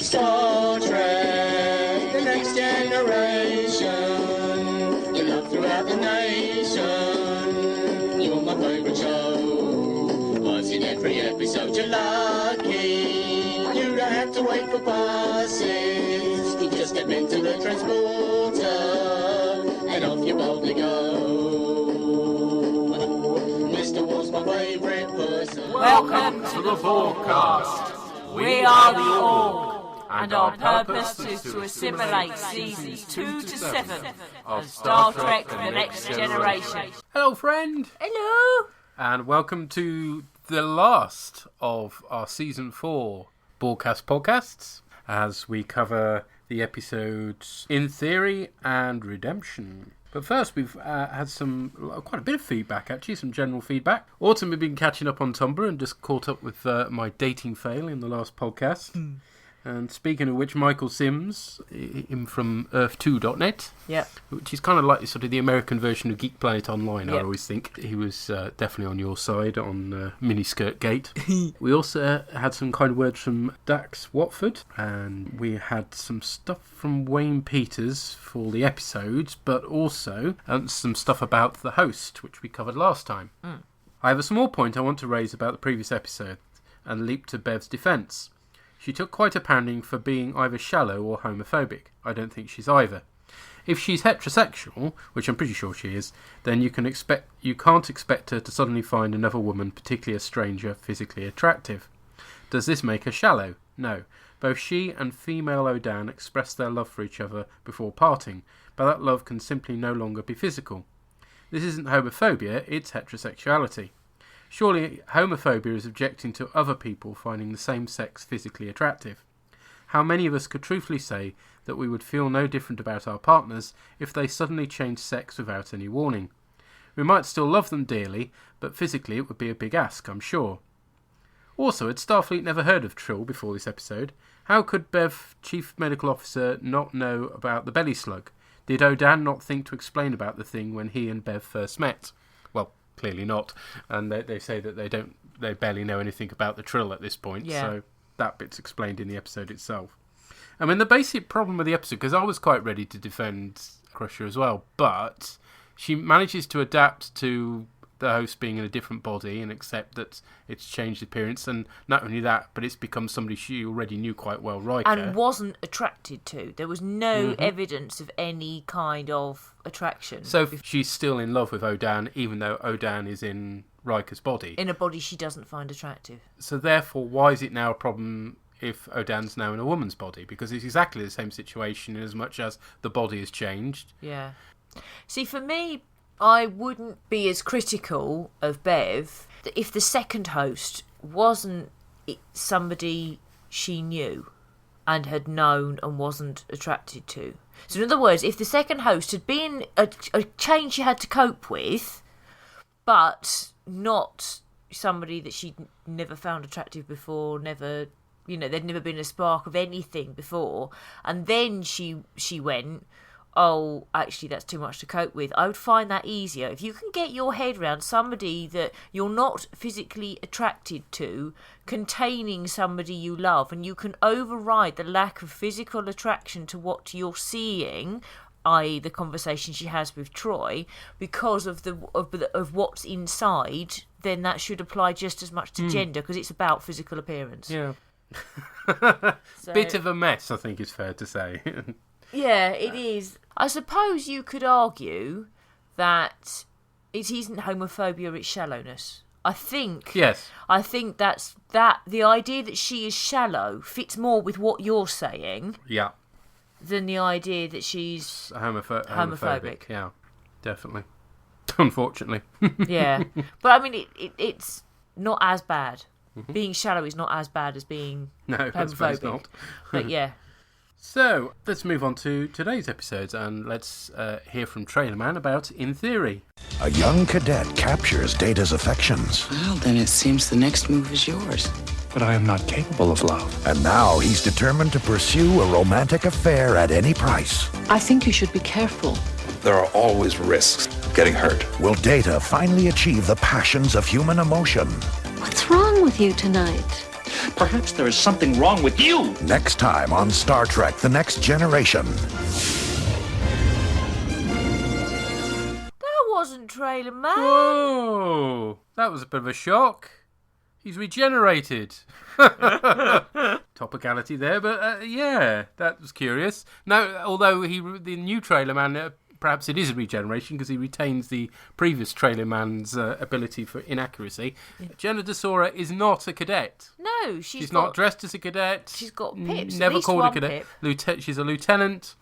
Star Trek, the next generation. Your love throughout the nation. You're my favourite show. Was in every episode you're lucky. You don't have to wait for buses. You just step into the transporter and off you boldly go. Mr. Wolf's my favourite person. Welcome to the bOrgCast. We are the Org, and our purpose is to assimilate seasons 2 to 7 of Star Trek The Next Generation. Hello, friend. Hello. And welcome to the last of our Season 4 bOrgCast podcasts, as we cover the episodes In Theory and Redemption. But first, we've had quite a bit of feedback, actually, some general feedback. Autumn, we've been catching up on Tumblr and just caught up with my dating fail in the last podcast. And speaking of which, Michael Sims, him from Earth2.net, which is kind of like sort of the American version of Geek Planet Online, I always think. He was definitely on your side on Miniskirt Gate. We also had some kind words from Dax Watford, and we had some stuff from Wayne Peters for the episodes, but also some stuff about the host, which we covered last time. I have a small point I want to raise about the previous episode, and leap to Bev's defence. She took quite a pounding for being either shallow or homophobic. I don't think she's either. If she's heterosexual, which I'm pretty sure she is, then you can't expect her to suddenly find another woman, particularly a stranger, physically attractive. Does this make her shallow? No. Both she and female Odan express their love for each other before parting, but that love can simply no longer be physical. This isn't homophobia, it's heterosexuality. Surely homophobia is objecting to other people finding the same sex physically attractive. How many of us could truthfully say that we would feel no different about our partners if they suddenly changed sex without any warning? We might still love them dearly, but physically it would be a big ask, I'm sure. Also, had Starfleet never heard of Trill before this episode? How could Bev, Chief Medical Officer, not know about the belly slug? Did Odan not think to explain about the thing when he and Bev first met? Well, clearly not, and they say that they barely know anything about the Trill at this point, so that bit's explained in the episode itself. I mean, the basic problem with the episode, because I was quite ready to defend Crusher as well, but she manages to adapt to the host being in a different body and accept that it's changed appearance, and not only that, but it's become somebody she already knew quite well, Riker. And wasn't attracted to. There was no evidence of any kind of attraction. So she's still in love with Odan, even though Odan is in Riker's body. In a body she doesn't find attractive. So therefore, why is it now a problem if Odan's now in a woman's body? Because it's exactly the same situation in as much as the body has changed. Yeah. See, for me, I wouldn't be as critical of Bev if the second host wasn't somebody she knew and had known and wasn't attracted to. So in other words, if the second host had been a change she had to cope with, but not somebody that she'd never found attractive before, never, there'd never been a spark of anything before, and then she went, oh, actually, that's too much to cope with. I would find that easier. If you can get your head around somebody that you're not physically attracted to, containing somebody you love, and you can override the lack of physical attraction to what you're seeing, i.e. the conversation she has with Troy, because of what's inside, then that should apply just as much to gender, because it's about physical appearance. Yeah. Bit of a mess, I think is fair to say. Yeah, it is. I suppose you could argue that it isn't homophobia, it's shallowness. I think that's the idea that she is shallow fits more with what you're saying. Yeah. Than the idea that she's homophobic. Yeah, definitely. Unfortunately. Yeah. But I mean, it's not as bad. Being shallow is not as bad as being homophobic. It's not. But yeah. So, let's move on to today's episodes, and let's hear from Trailer Man about In Theory. A young cadet captures Data's affections. Well, then it seems the next move is yours. But I am not capable of love. And now he's determined to pursue a romantic affair at any price. I think you should be careful. There are always risks of getting hurt. Will Data finally achieve the passions of human emotion? What's wrong with you tonight? Perhaps there is something wrong with you. Next time on Star Trek: The Next Generation. That wasn't Trailer Man. Whoa! That was a bit of a shock. He's regenerated. Topicality there, but yeah, that was curious. Now, although the new Trailer Man, perhaps it is a regeneration because he retains the previous Trailer Man's ability for inaccuracy. Yeah. Jenna Desora is not a cadet. No, she's not dressed as a cadet. She's got pips. Never called a cadet. She's a lieutenant,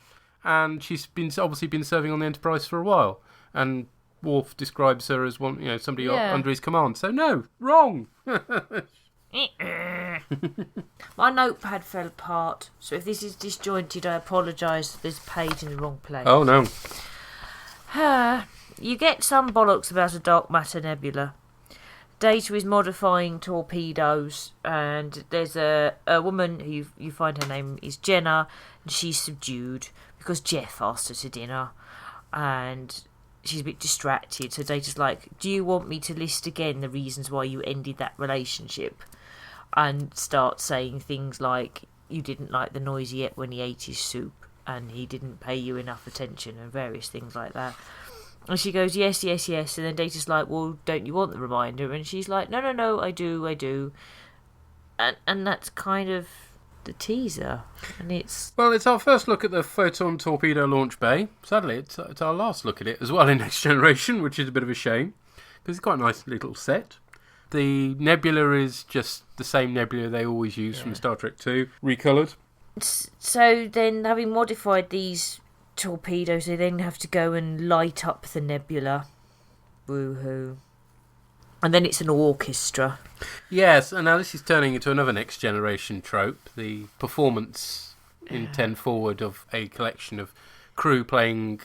and she's obviously been serving on the Enterprise for a while. And Worf describes her as somebody under his command. So no, wrong. My notepad fell apart, so if this is disjointed, I apologise. There's a page in the wrong place. Oh no. You get some bollocks about a dark matter nebula. Data is modifying torpedoes, and there's a woman who you find her name is Jenna, and she's subdued because Jeff asked her to dinner, and she's a bit distracted. So Data's like, do you want me to list again the reasons why you ended that relationship? And start saying things like, you didn't like the noise he ate when he ate his soup, and he didn't pay you enough attention, and various things like that. And she goes, yes. And then Data's like, well, don't you want the reminder? And she's like, no, I do. And that's kind of the teaser. And it's our first look at the Photon Torpedo Launch Bay. Sadly, it's our last look at it as well in Next Generation, which is a bit of a shame, because it's quite a nice little set. The nebula is just the same nebula they always use from Star Trek 2, recoloured. So then, having modified these torpedoes, they then have to go and light up the nebula. Woohoo. And then it's an orchestra. Yes, and now this is turning into another Next Generation trope, the performance in 10 Forward of a collection of crew playing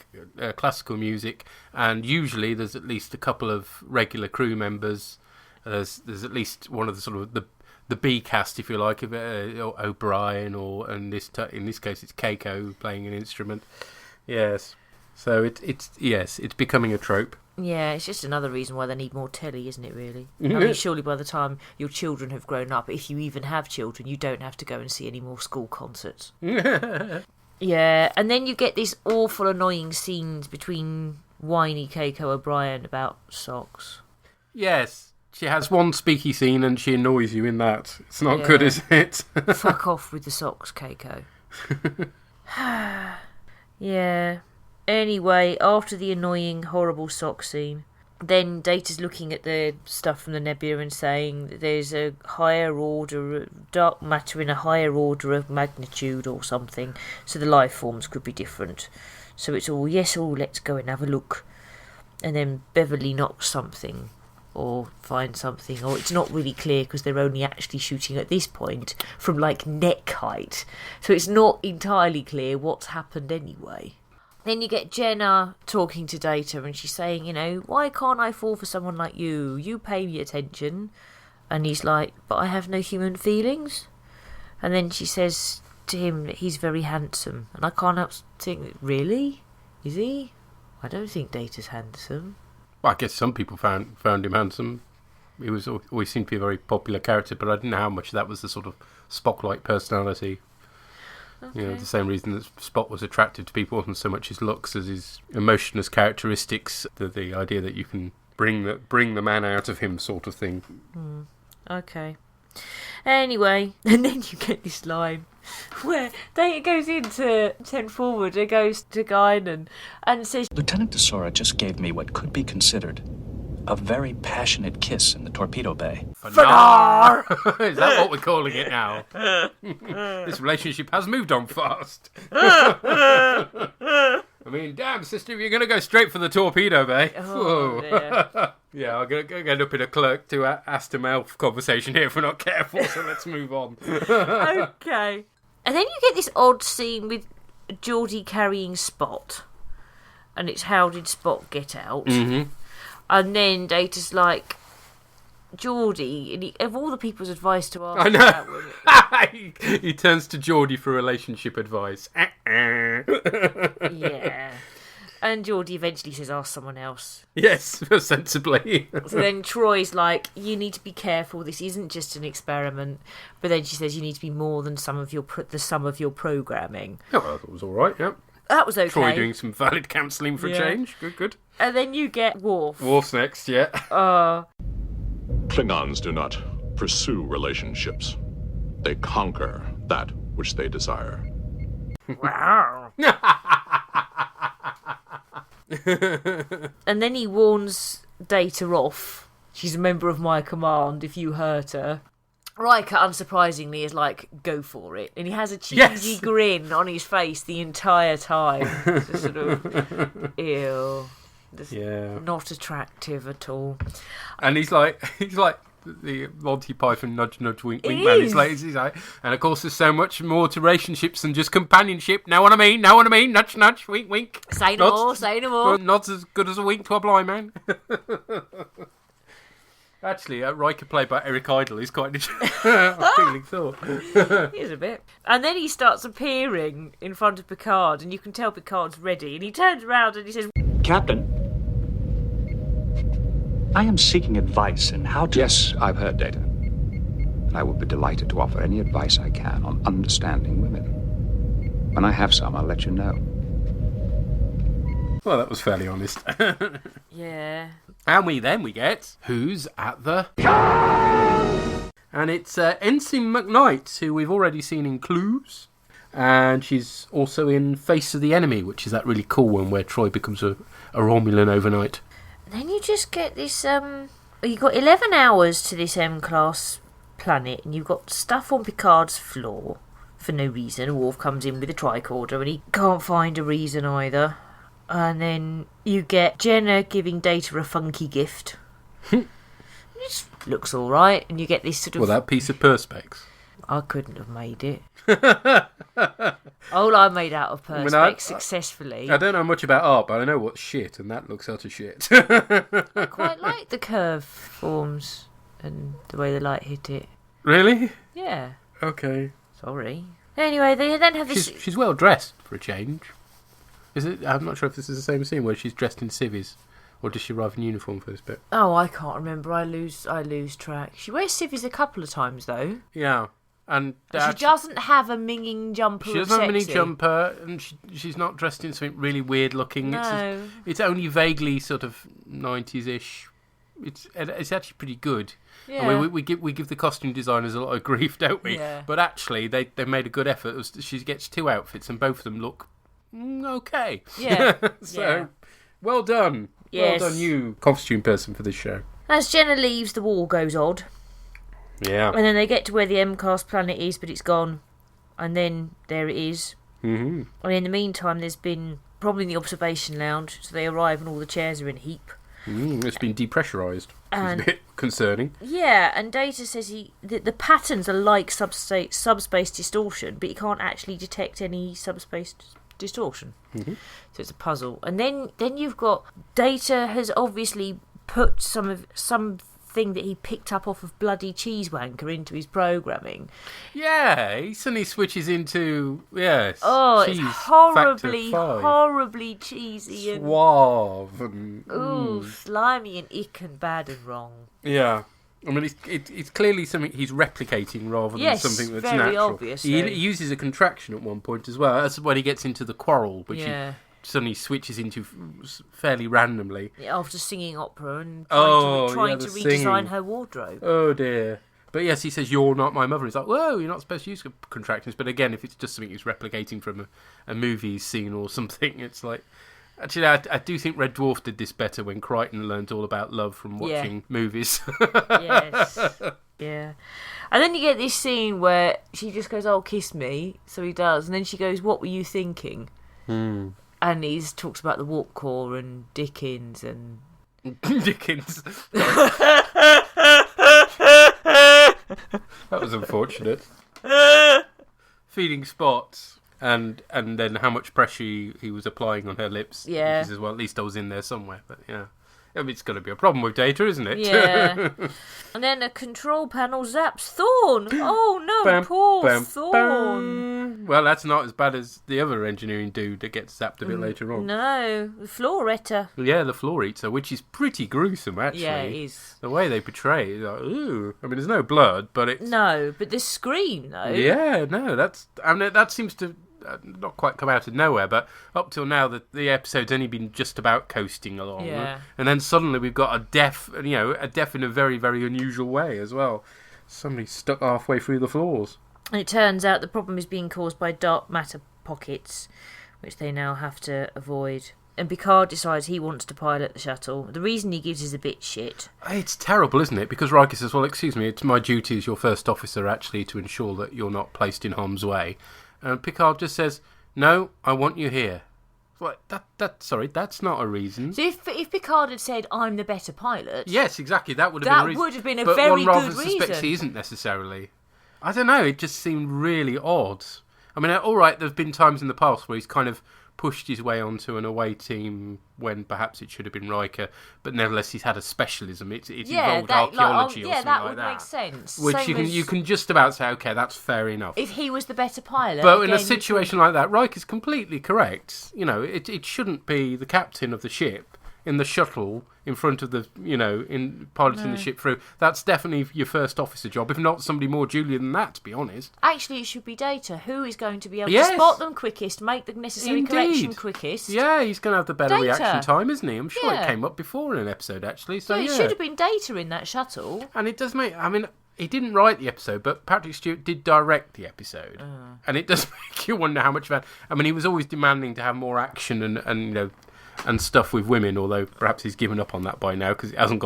classical music, and usually there's at least a couple of regular crew members. There's at least one of the sort of the B cast, if you like, of O'Brien, or in this case it's Keiko playing an instrument. Yes, so it's becoming a trope. Yeah, it's just another reason why they need more telly, isn't it? Really? I mean, surely by the time your children have grown up, if you even have children, you don't have to go and see any more school concerts. Yeah, and then you get this awful, annoying scenes between whiny Keiko O'Brien about socks. Yes. She has one speaky scene and she annoys you in that. It's not good, is it? Fuck off with the socks, Keiko. Yeah. Anyway, after the annoying, horrible sock scene, then Data's looking at the stuff from the nebula and saying that there's a higher order, dark matter in a higher order of magnitude or something, so the life forms could be different. So it's all, let's go and have a look. And then Beverly knocks something, or find something, or it's not really clear because they're only actually shooting at this point from like neck height, so it's not entirely clear what's happened anyway. Then you get Jenna talking to Data, and she's saying, why can't I fall for someone like you? You pay me attention. And he's like, but I have no human feelings. And then she says to him that he's very handsome, and I can't help think, really? Is he? I don't think Data's handsome. Well, I guess some people found him handsome. He was always seemed to be a very popular character, but I didn't know how much that was the sort of Spock-like personality. Okay. The same reason that Spock was attractive to people wasn't so much his looks as his emotionless characteristics. The idea that you can bring the man out of him, sort of thing. Okay. Anyway, and then you get this line where Data goes into 10 Forward, it goes to Guinan and says, Lieutenant Desora just gave me what could be considered a very passionate kiss in the torpedo bay. Fanar! Is that what we're calling it now? This relationship has moved on fast. I mean, damn, sister, you're going to go straight for the torpedo bay. Oh, dear. Yeah, I'm going to end up in a clerk to Aston Elf conversation here if we're not careful, so let's move on. Okay. And then you get this odd scene with Geordi carrying Spot. And it's how did Spot get out? Mm-hmm. And then Data's like, Geordi, and of all the people's advice to ask I know. that woman. He turns to Geordi for relationship advice. Yeah. And Geordie eventually says, ask someone else. Yes, sensibly. So then Troy's like, you need to be careful. This isn't just an experiment. But then she says you need to be more than the sum of your programming. Oh, well, that was all right, yeah. That was okay. Troy doing some valid counselling for a change. Good. And then you get Worf. Worf's next, yeah. Klingons do not pursue relationships. They conquer that which they desire. Wow. And then he warns Data off. She's a member of my command if you hurt her. Riker, unsurprisingly, is like, go for it. And he has a cheesy grin on his face the entire time. Just sort of, ew. Just not attractive at all. And he's like the Monty Python nudge, wink, wink man. He's like, and of course there's so much more to relationships than just companionship. Know what I mean? Nudge, nudge, wink, wink. Say no more. Nod's as good as a wink to a blind man. Actually, Riker, played by Eric Idle, is quite a appealing thought. He is a bit. And then he starts appearing in front of Picard, and you can tell Picard's ready. And he turns around and he says, Captain, I am seeking advice in how to... Yes, I've heard, Data. And I would be delighted to offer any advice I can on understanding women. When I have some, I'll let you know. Well, that was fairly honest. yeah. And we get Who's at the... And it's Ensign McKnight, who we've already seen in Clues. And she's also in Face of the Enemy, which is that really cool one where Troy becomes a Romulan overnight. Then you just get this, you've got 11 hours to this M-class planet, and you've got stuff on Picard's floor for no reason. Worf comes in with a tricorder, and he can't find a reason either. And then you get Jenna giving Data a funky gift. It looks all right, and you get this sort of... Well, that piece of Perspex. I couldn't have made it. All I made out of Perspex successfully. I don't know much about art, but I know what's shit, and that looks utter shit. I quite like the curve forms and the way the light hit it. Really? Yeah. Okay. Sorry. Anyway, they then have this... She's well dressed for a change. Is it? I'm not sure if this is the same scene where she's dressed in civvies, or does she arrive in uniform for this bit? Oh, I can't remember. I lose track. She wears civvies a couple of times though. Yeah, and she doesn't have a minging jumper. She doesn't have a minging jumper, and she's not dressed in something really weird looking. No. It's only vaguely sort of 90s-ish. It's actually pretty good. Yeah. I mean, we give the costume designers a lot of grief, don't we? Yeah. But actually, they made a good effort. She gets two outfits, and both of them look okay. Yeah. So, well done. Yes. Well done, you costume person for this show. As Jenna leaves, the wall goes odd. Yeah. And then they get to where the M-class planet is, but it's gone. And then there it is. Mm-hmm. And in the meantime, there's been problem in the observation lounge, so they arrive and all the chairs are in a heap. It's been depressurised. It's a bit concerning. Yeah, and Data says the patterns are like subspace distortion, but he can't actually detect any subspace distortion. Mm-hmm. So it's a puzzle. And then you've got Data has obviously put something that he picked up off of Bloody Cheese Wanker into his programming. Yeah, he suddenly switches into it's horribly cheesy and suave and slimy and ick and bad and wrong. Yeah. I mean, it's clearly something he's replicating rather than something that's very natural. Obviously. He uses a contraction at one point as well. That's when he gets into the quarrel, which he suddenly switches into fairly randomly. After singing opera and trying to redesign her wardrobe. Oh, dear. But yes, he says, "You're not my mother." He's like, "Whoa, you're not supposed to use contractions." But again, if it's just something he's replicating from a movie scene or something, it's like... Actually, I do think Red Dwarf did this better when Crichton learned all about love from watching movies. Yes. Yeah. And then you get this scene where she just goes, "Oh, kiss me." So he does. And then she goes, "What were you thinking?" And he talks about the Warp Core and Dickens and... Dickens. That was unfortunate. Feeding spots. And then how much pressure he was applying on her lips. Yeah. She says, well, at least I was in there somewhere. But yeah. I mean, it's going to be a problem with Data, isn't it? Yeah. And then a control panel zaps Thorn. Oh no, poor Thorn. Well, that's not as bad as the other engineering dude that gets zapped a bit later on. No, the floor eater. Yeah, the floor eater, which is pretty gruesome, actually. Yeah, it is. The way they portray it, like, ooh. I mean, there's no blood, but it's... No, but the scream, though. Yeah, no, that seems to not quite come out of nowhere, but up till now, the episode's only been just about coasting along. Yeah. And then suddenly we've got a death in a very, very unusual way as well. Somebody stuck halfway through the floors. And it turns out the problem is being caused by dark matter pockets, which they now have to avoid. And Picard decides he wants to pilot the shuttle. The reason he gives is a bit shit. It's terrible, isn't it? Because Riker says, well, excuse me, it's my duty as your first officer actually to ensure that you're not placed in harm's way. And Picard just says, no, I want you here. Well, that's not a reason. So if Picard had said, I'm the better pilot... Yes, exactly, that would have been a reason. That would have been a but very one good rather reason. suspects he isn't necessarily. I don't know, it just seemed really odd. I mean, all right, there's been times in the past where he's kind of pushed his way onto an away team when perhaps it should have been Riker, but nevertheless he's had a specialism. It's involved archaeology or something like that. Yeah, that would make sense. Which you can just about say, okay, that's fair enough. If he was the better pilot. But in a situation like that, Riker's completely correct. You know, it shouldn't be the captain of the ship in the shuttle in front of the, in piloting the ship through. That's definitely your first officer job, if not somebody more junior than that, to be honest. Actually, it should be Data. Who is going to be able to spot them quickest, make the necessary correction quickest? Yeah, he's going to have the better reaction time, isn't he? I'm sure it came up before in an episode, actually. So, it should have been Data in that shuttle. And it does make... I mean, he didn't write the episode, but Patrick Stewart did direct the episode. And it does make you wonder how much of that... I mean, he was always demanding to have more action and stuff with women, although perhaps he's given up on that by now because it hasn't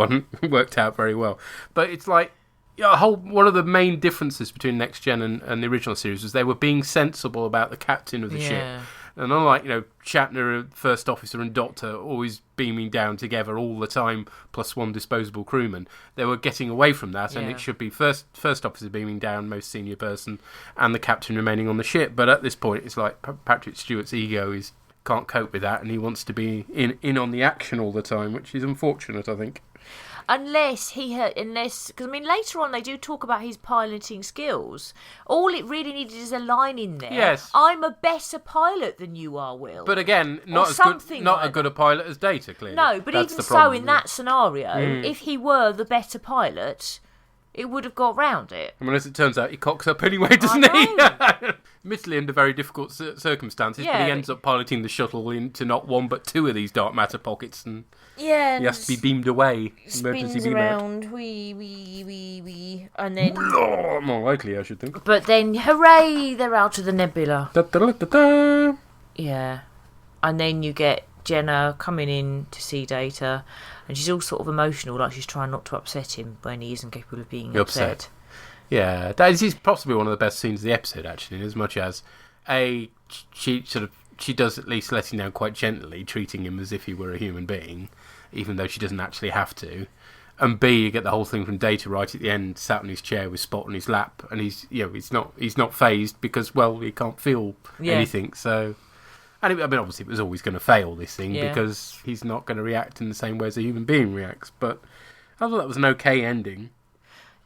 worked out very well. But it's like one of the main differences between Next Gen and the original series was they were being sensible about the captain of the ship. And unlike, Shatner, First Officer, and Doctor always beaming down together all the time, plus one disposable crewman, they were getting away from that, and it should be First Officer beaming down, most senior person, and the captain remaining on the ship. But at this point, it's like Patrick Stewart's ego can't cope with that, and he wants to be in on the action all the time, which is unfortunate, I think. Because I mean, later on they do talk about his piloting skills. All it really needed is a line in there. Yes. I'm a better pilot than you are, Will. But again, not as good a pilot as Data, clearly. No, but that's even so, in that scenario, if he were the better pilot, it would have got round it. I mean, as it turns out, he cocks up anyway, doesn't he? Admittedly under very difficult circumstances, but he ends up piloting the shuttle into not one but two of these dark matter pockets, and he has to be beamed away. Spins around, and then... More likely, I should think. But then, hooray, they're out of the nebula. Da-da-da-da-da. Yeah. And then you get Jenna coming in to see Data, and she's all sort of emotional, like she's trying not to upset him when he isn't capable of being upset. Yeah, that is possibly one of the best scenes of the episode, actually, as much as she does at least let him down quite gently, treating him as if he were a human being, even though she doesn't actually have to. And B, you get the whole thing from Data right at the end, sat in his chair with Spot on his lap, and he's not fazed because, well, he can't feel anything. So, and I mean, obviously, it was always going to fail, this thing, because he's not going to react in the same way as a human being reacts. But I thought that was an okay ending.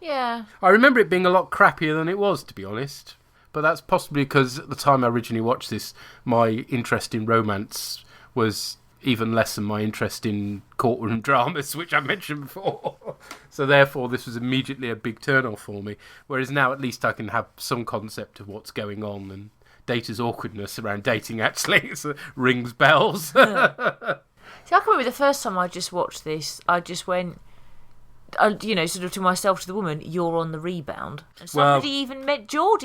Yeah. I remember it being a lot crappier than it was, to be honest. But that's possibly because at the time I originally watched this, my interest in romance was even less than my interest in courtroom dramas, which I mentioned before. So therefore, this was immediately a big turn-off for me. Whereas now, at least I can have some concept of what's going on, and Data's awkwardness around dating actually rings bells. See, I can remember the first time I just watched this, I just went... sort of to myself, to the woman, you're on the rebound. And Geordie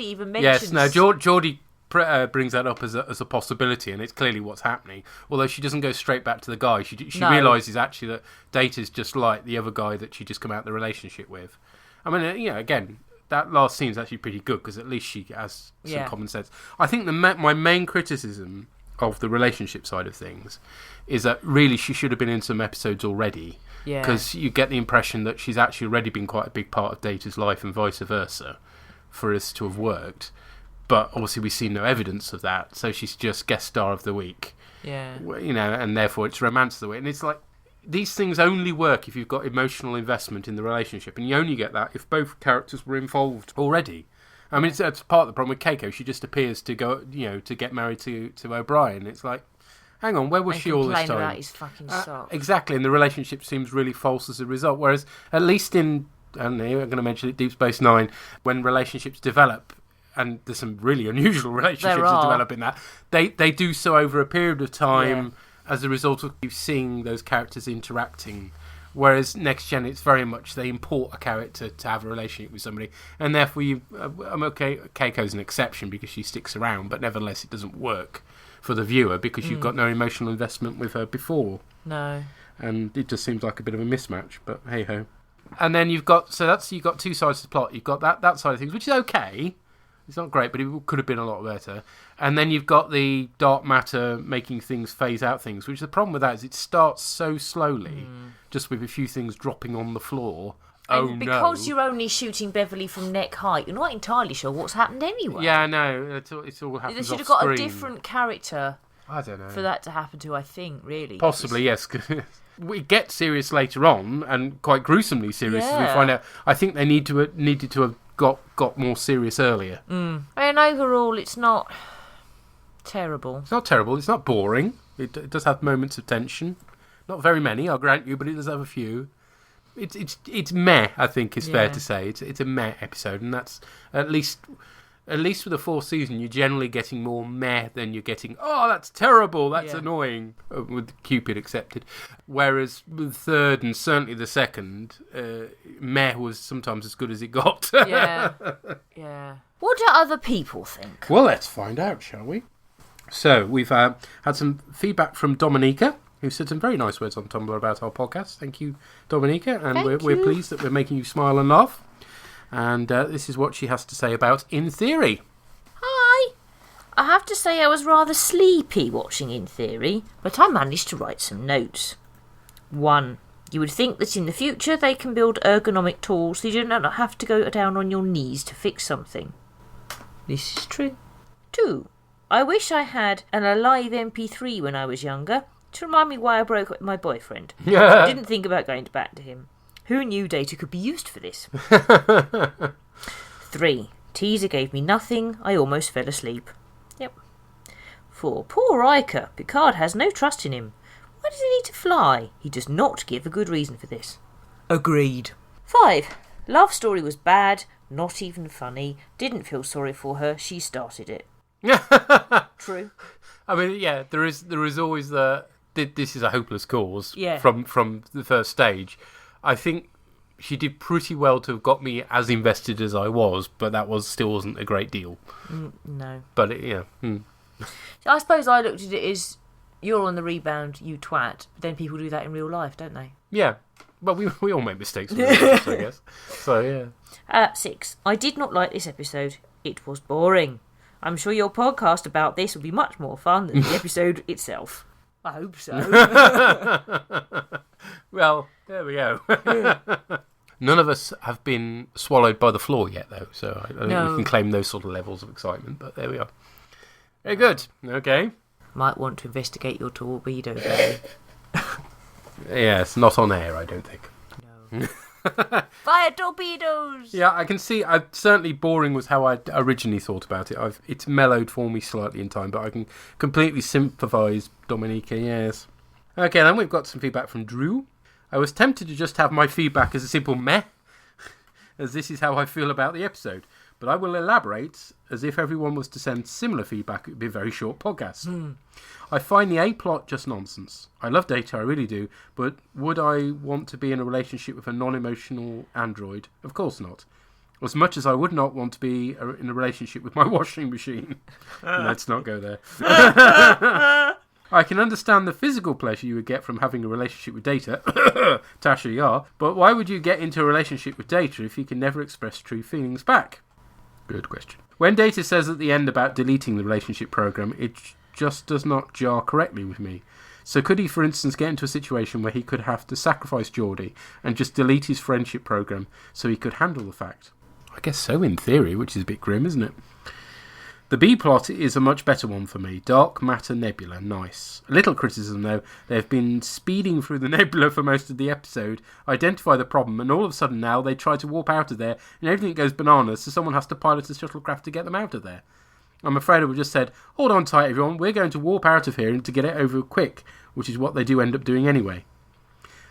even mentions... Yes, no, Geordie brings that up as a possibility, and it's clearly what's happening. Although she doesn't go straight back to the guy. She realises actually that Data's just like the other guy that she just come out of the relationship with. I mean, again, that last scene's actually pretty good, because at least she has some common sense. I think my main criticism of the relationship side of things is that really she should have been in some episodes already. Because you get the impression that she's actually already been quite a big part of Data's life and vice versa for us to have worked. But obviously we've seen no evidence of that, so she's just guest star of the week. Yeah. And therefore it's romance of the week. And it's like, these things only work if you've got emotional investment in the relationship, and you only get that if both characters were involved already. I mean, it's part of the problem with Keiko. She just appears to go, to get married to O'Brien. It's like, hang on, where was she all this time? About his fucking sock. Exactly, and the relationship seems really false as a result. Whereas, at least in, I'm going to mention it, Deep Space Nine, when relationships develop, and there's some really unusual relationships that develop in that, they do so over a period of time as a result of you seeing those characters interacting. Whereas Next Gen, it's very much they import a character to have a relationship with somebody, and therefore I'm okay. Keiko's an exception because she sticks around, but nevertheless it doesn't work for the viewer because you've got no emotional investment with her before. No. And it just seems like a bit of a mismatch, but hey ho. And then you've got two sides to the plot. You've got that side of things, which is okay. It's not great, but it could have been a lot better. And then you've got the dark matter making things phase out things, which the problem with that is it starts so slowly, just with a few things dropping on the floor. And because you're only shooting Beverly from neck height, you're not entirely sure what's happened anyway. Yeah, no, it's all happens. They should have off got a screen. different character. I don't know. For that to happen to, I think, really. Possibly, yes. We get serious later on, and quite gruesomely serious as we find out. I think they needed to have got more serious earlier. And overall, it's not terrible. It's not terrible. It's not boring. It does have moments of tension. Not very many, I'll grant you, but it does have a few. It's meh, I think is fair to say. It's a meh episode, and that's at least with the fourth season, you're generally getting more meh than you're getting, oh, that's terrible, that's annoying, with Cupid accepted. Whereas with the third and certainly the second, meh was sometimes as good as it got. Yeah. What do other people think? Well, let's find out, shall we? So, we've had some feedback from Dominica, who said some very nice words on Tumblr about our podcast. Thank you, Dominica, and we're pleased that we're making you smile and laugh. And this is what she has to say about In Theory. Hi. I have to say I was rather sleepy watching In Theory, but I managed to write some notes. 1. You would think that in the future they can build ergonomic tools so you do not have to go down on your knees to fix something. This is true. 2. I wish I had an Alive MP3 when I was younger to remind me why I broke up with my boyfriend. I didn't think about going back to him. Who knew data could be used for this? 3. Teaser gave me nothing. I almost fell asleep. Yep. 4. Poor Riker. Picard has no trust in him. Why does he need to fly? He does not give a good reason for this. Agreed. 5. Love story was bad. Not even funny. Didn't feel sorry for her. She started it. True. I mean, yeah, there is always this is a hopeless cause from the first stage. I think she did pretty well to have got me as invested as I was, but that still wasn't a great deal. No. But, I suppose I looked at it as, you're on the rebound, you twat. But then people do that in real life, don't they? Yeah. Well, we all make mistakes, I guess. So, yeah. 6. I did not like this episode. It was boring. I'm sure your podcast about this will be much more fun than the episode itself. I hope so. Well, there we go. None of us have been swallowed by the floor yet, though, so I don't think we can claim those sort of levels of excitement, but there we are. Very good. Okay. Might want to investigate your torpedo, Barry. Yes, not on air, I don't think. No. Fire torpedoes! Yeah, I can see. Certainly boring was how I originally thought about it. It's mellowed for me slightly in time, but I can completely sympathise, Dominica, yes. Okay, then we've got some feedback from Drew. I was tempted to just have my feedback as a simple meh, as this is how I feel about the episode. But I will elaborate, as if everyone was to send similar feedback, it would be a very short podcast. I find the A-plot just nonsense. I love Data, I really do, but would I want to be in a relationship with a non-emotional android? Of course not. As much as I would not want to be in a relationship with my washing machine. Let's not go there. I can understand the physical pleasure you would get from having a relationship with Data, Tasha Yar, but why would you get into a relationship with Data if you can never express true feelings back? Good question. When Data says at the end about deleting the relationship program, it just does not jar correctly with me. So could he, for instance, get into a situation where he could have to sacrifice Geordie and just delete his friendship program so he could handle the fact? I guess so, in theory, which is a bit grim, isn't it? The B-plot is a much better one for me. Dark matter nebula, nice. A little criticism though, they've been speeding through the nebula for most of the episode, identify the problem, and all of a sudden now they try to warp out of there, and everything goes bananas, so someone has to pilot a shuttlecraft to get them out of there. I'm afraid I would have just said, hold on tight everyone, we're going to warp out of here and to get it over quick, which is what they do end up doing anyway.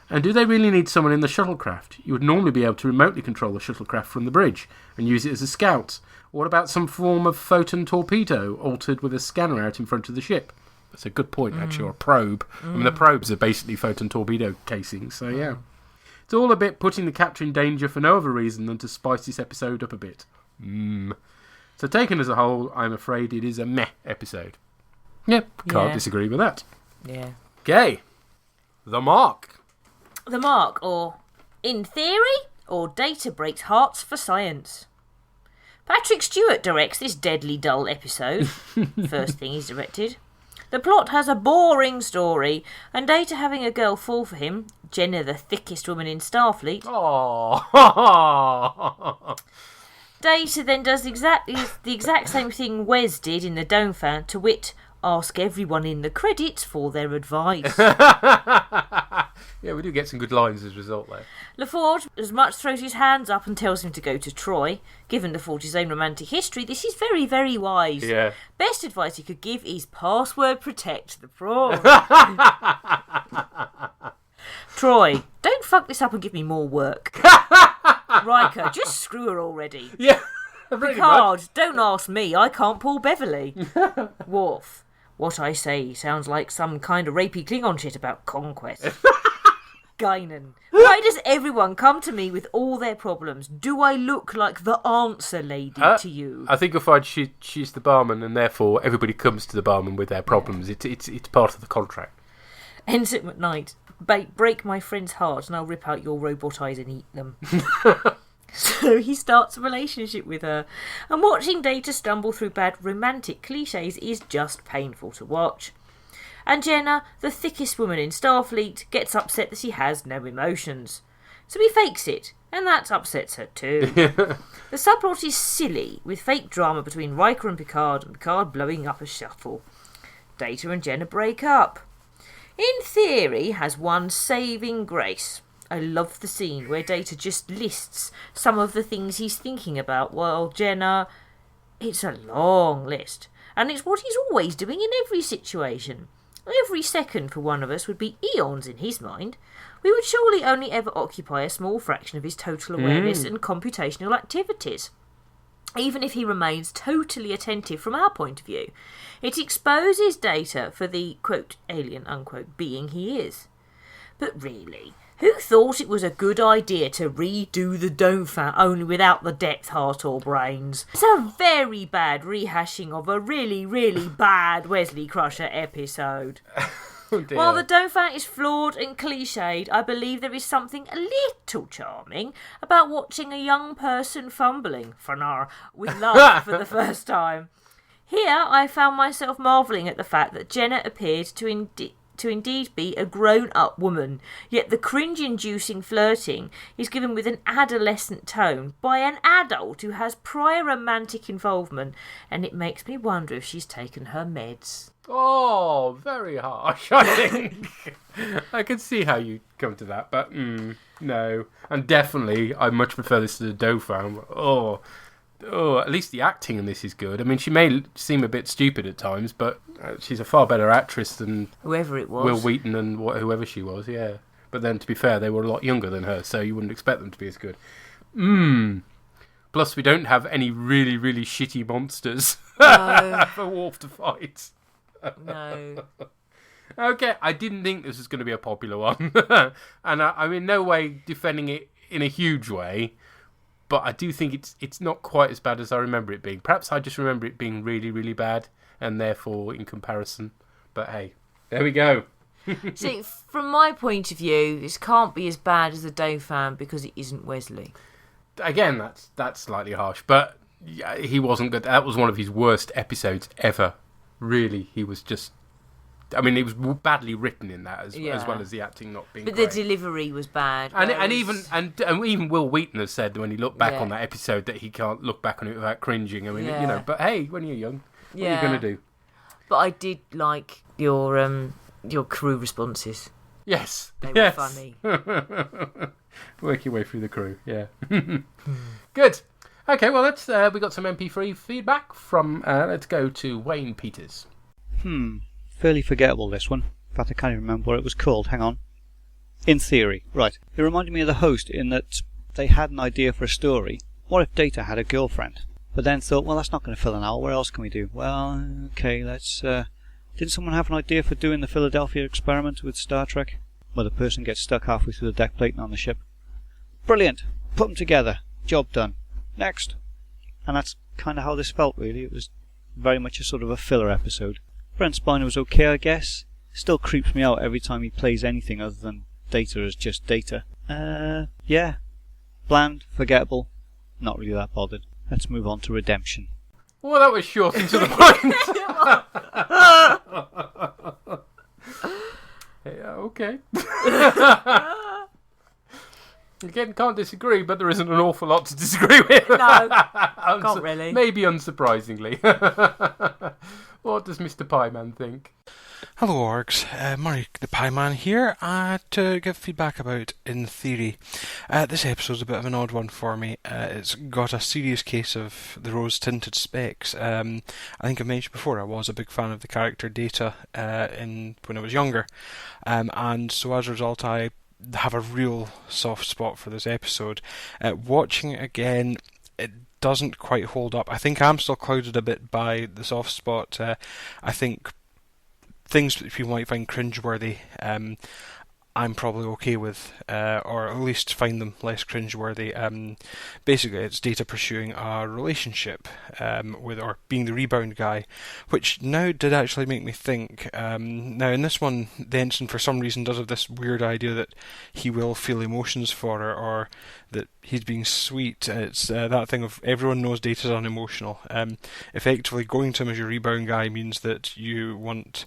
And do they really need someone in the shuttlecraft? You would normally be able to remotely control the shuttlecraft from the bridge and use it as a scout. What about some form of photon torpedo altered with a scanner out in front of the ship? That's a good point, actually, or a probe. I mean, the probes are basically photon torpedo casings, so yeah. It's all a bit putting the capture in danger for no other reason than to spice this episode up a bit. So taken as a whole, I'm afraid it is a meh episode. Yep, can't disagree with that. Yeah. Okay, The Mark. The Mark, or In Theory, or Data Breaks Hearts for Science. Patrick Stewart directs this deadly dull episode. First thing he's directed. The plot has a boring story, and Data having a girl fall for him, Jenna the thickest woman in Starfleet. Oh. Data then does the exact same thing Wes did in the Dome Fan, to wit, ask everyone in the credits for their advice. Yeah, we do get some good lines as a result there. LaForge as much throws his hands up and tells him to go to Troy. Given LaForge's own romantic history, this is very, very wise. Yeah. Best advice he could give is password protect the prawn. Troy, don't fuck this up and give me more work. Riker, just screw her already. Yeah. Picard, don't ask me, I can't pull Beverly. Worf, what I say sounds like some kind of rapey Klingon shit about conquest. Guinan, why does everyone come to me with all their problems? Do I look like the answer lady to you? I think you'll find she's the barman, and therefore everybody comes to the barman with their problems. It's part of the contract. Ensign McKnight, break my friend's heart and I'll rip out your robot eyes and eat them. So he starts a relationship with her, and watching Data stumble through bad romantic cliches is just painful to watch. And Jenna, the thickest woman in Starfleet, gets upset that she has no emotions. So he fakes it, and that upsets her too. The subplot is silly, with fake drama between Riker and Picard blowing up a shuttle. Data and Jenna break up. In Theory has one saving grace. I love the scene where Data just lists some of the things he's thinking about while Jenna... It's a long list, and it's what he's always doing in every situation. Every second for one of us would be eons in his mind. We would surely only ever occupy a small fraction of his total awareness and computational activities. Even if he remains totally attentive from our point of view, it exposes Data for the, quote, alien, unquote, being he is. But really, who thought it was a good idea to redo the Dome Fan only without the depth, heart or brains? It's a very bad rehashing of a really, really bad Wesley Crusher episode. While the Dome Fan is flawed and cliched, I believe there is something a little charming about watching a young person fumbling with love for the first time. Here, I found myself marvelling at the fact that Jenna appeared to indeed be a grown-up woman, yet the cringe-inducing flirting is given with an adolescent tone by an adult who has prior romantic involvement, and it makes me wonder if she's taken her meds. Oh, very harsh, I think. I can see how you come to that, but no. And definitely, I much prefer this to the Dauphin. Oh, at least the acting in this is good. I mean, she may seem a bit stupid at times, but she's a far better actress than whoever it was. Will Wheaton and whoever she was, yeah. But then, to be fair, they were a lot younger than her, so you wouldn't expect them to be as good. Plus, we don't have any really, really shitty monsters for Worf to fight. No. Okay, I didn't think this was going to be a popular one. And I'm in no way defending it in a huge way, but I do think it's not quite as bad as I remember it being. Perhaps I just remember it being really, really bad, and therefore in comparison. But hey, there we go. See, from my point of view, this can't be as bad as the Dauphin because it isn't Wesley. Again, that's slightly harsh, but he wasn't good. That was one of his worst episodes ever. Really, he was just I mean, it was badly written in that as Yeah. well as the acting not being But great. the delivery was bad. And whereas- even Will Wheaton has said when he looked back Yeah. on that episode that he can't look back on it without cringing. I mean, Yeah. but hey, when you're young, what are Yeah. you going to do? But I did like your crew responses. Yes. They were yes. funny. Work your way through the crew, yeah. Good. Okay, well, we got some MP3 feedback from, let's go to Wayne Peters. Fairly forgettable, this one. In fact, I can't even remember what it was called. Hang on. In theory. Right. It reminded me of the host in that they had an idea for a story. What if Data had a girlfriend? But then thought, well, that's not going to fill an hour. What else can we do? Well, okay, let's... Didn't someone have an idea for doing the Philadelphia experiment with Star Trek? Where the person gets stuck halfway through the deck plate on the ship. Brilliant! Put them together. Job done. Next. And that's kind of how this felt, really. It was very much a sort of a filler episode. Brent Spiner was okay, I guess. Still creeps me out every time he plays anything other than Data as just Data. Yeah. Bland, forgettable. Not really that bothered. Let's move on to Redemption. Well, that was short and to the point. Yeah, okay. Again, can't disagree, but there isn't an awful lot to disagree with. No, can't really. Maybe unsurprisingly. What does Mr. Pieman think? Hello, Orgs. Murray the Pie Man here to give feedback about In Theory. This episode's a bit of an odd one for me. It's got a serious case of the rose-tinted specs. I think I mentioned before I was a big fan of the character Data when I was younger. And so as a result I have a real soft spot for this episode. Watching it again, it doesn't quite hold up. I think I'm still clouded a bit by the soft spot. I think things that people might find cringeworthy, I'm probably okay with, or at least find them less cringeworthy. Basically, it's Data pursuing a relationship or being the rebound guy, which now did actually make me think. Now, in this one, the ensign for some reason does have this weird idea that he will feel emotions for her, or that he's being sweet. It's that thing of everyone knows Data's unemotional. Effectively, going to him as your rebound guy means that you want...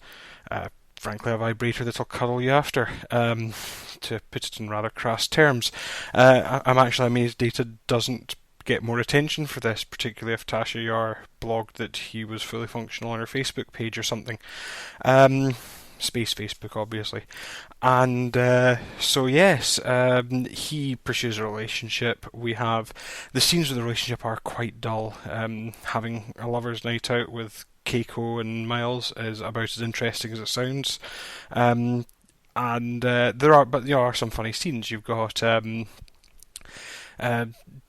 frankly, a vibrator that'll cuddle you after, to put it in rather crass terms. I'm actually amazed Data doesn't get more attention for this, particularly if Tasha Yar blogged that he was fully functional on her Facebook page or something. Space Facebook, obviously. And so yes, he pursues a relationship. We have... The scenes of the relationship are quite dull. Having a lover's night out with Keiko and Miles is about as interesting as it sounds. There are some funny scenes. You've got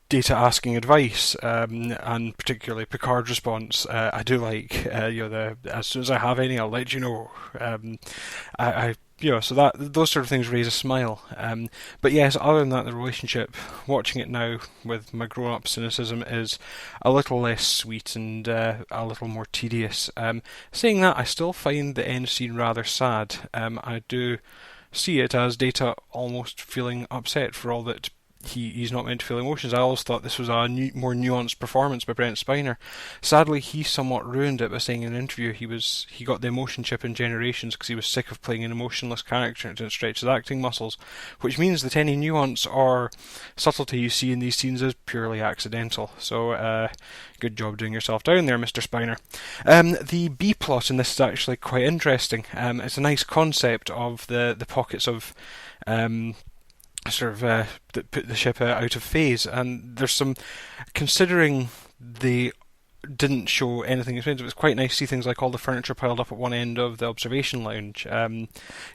Data asking advice, and particularly Picard's response. I do like as soon as I have any, I'll let you know. So that those sort of things raise a smile. But yes, other than that, the relationship, watching it now with my grown-up cynicism, is a little less sweet and a little more tedious. Saying that, I still find the end scene rather sad. I do see it as Data almost feeling upset for all that he's not meant to feel emotions. I always thought this was a more nuanced performance by Brent Spiner. Sadly, he somewhat ruined it by saying in an interview he got the emotion chip in Generations because he was sick of playing an emotionless character and it didn't stretch his acting muscles, which means that any nuance or subtlety you see in these scenes is purely accidental. So, good job doing yourself down there, Mr. Spiner. The B plot in this is actually quite interesting. It's a nice concept of the pockets of that put the ship out of phase, and there's some, considering they didn't show anything expensive, it's quite nice to see things like all the furniture piled up at one end of the observation lounge. A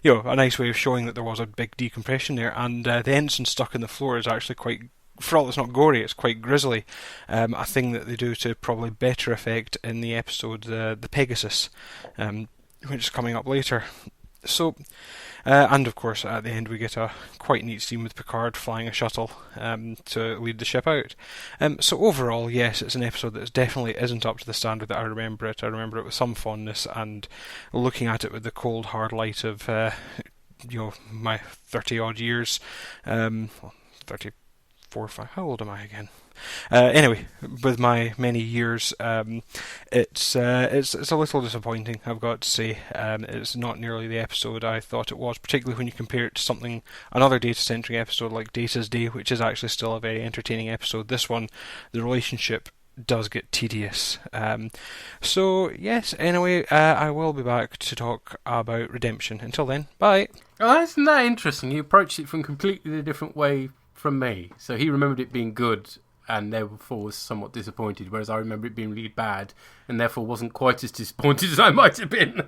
nice way of showing that there was a big decompression there, and the ensign stuck in the floor is actually quite, for all it's not gory, it's quite grisly. A thing that they do to probably better effect in the episode the Pegasus, which is coming up later. So, and of course at the end we get a quite neat scene with Picard flying a shuttle to lead the ship out. So overall, yes, it's an episode that definitely isn't up to the standard that I remember it. I remember it with some fondness, and looking at it with the cold hard light of my 30 odd years, 34, 5, how old am I again? Anyway, with my many years, it's a little disappointing, I've got to say. It's not nearly the episode I thought it was, particularly when you compare it to another data-centric episode like Data's Day, which is actually still a very entertaining episode. This one, the relationship does get tedious. So, yes, anyway, I will be back to talk about Redemption. Until then, bye! Oh, isn't that interesting? He approached it from completely a different way from me. So he remembered it being good and therefore was somewhat disappointed, whereas I remember it being really bad and therefore wasn't quite as disappointed as I might have been.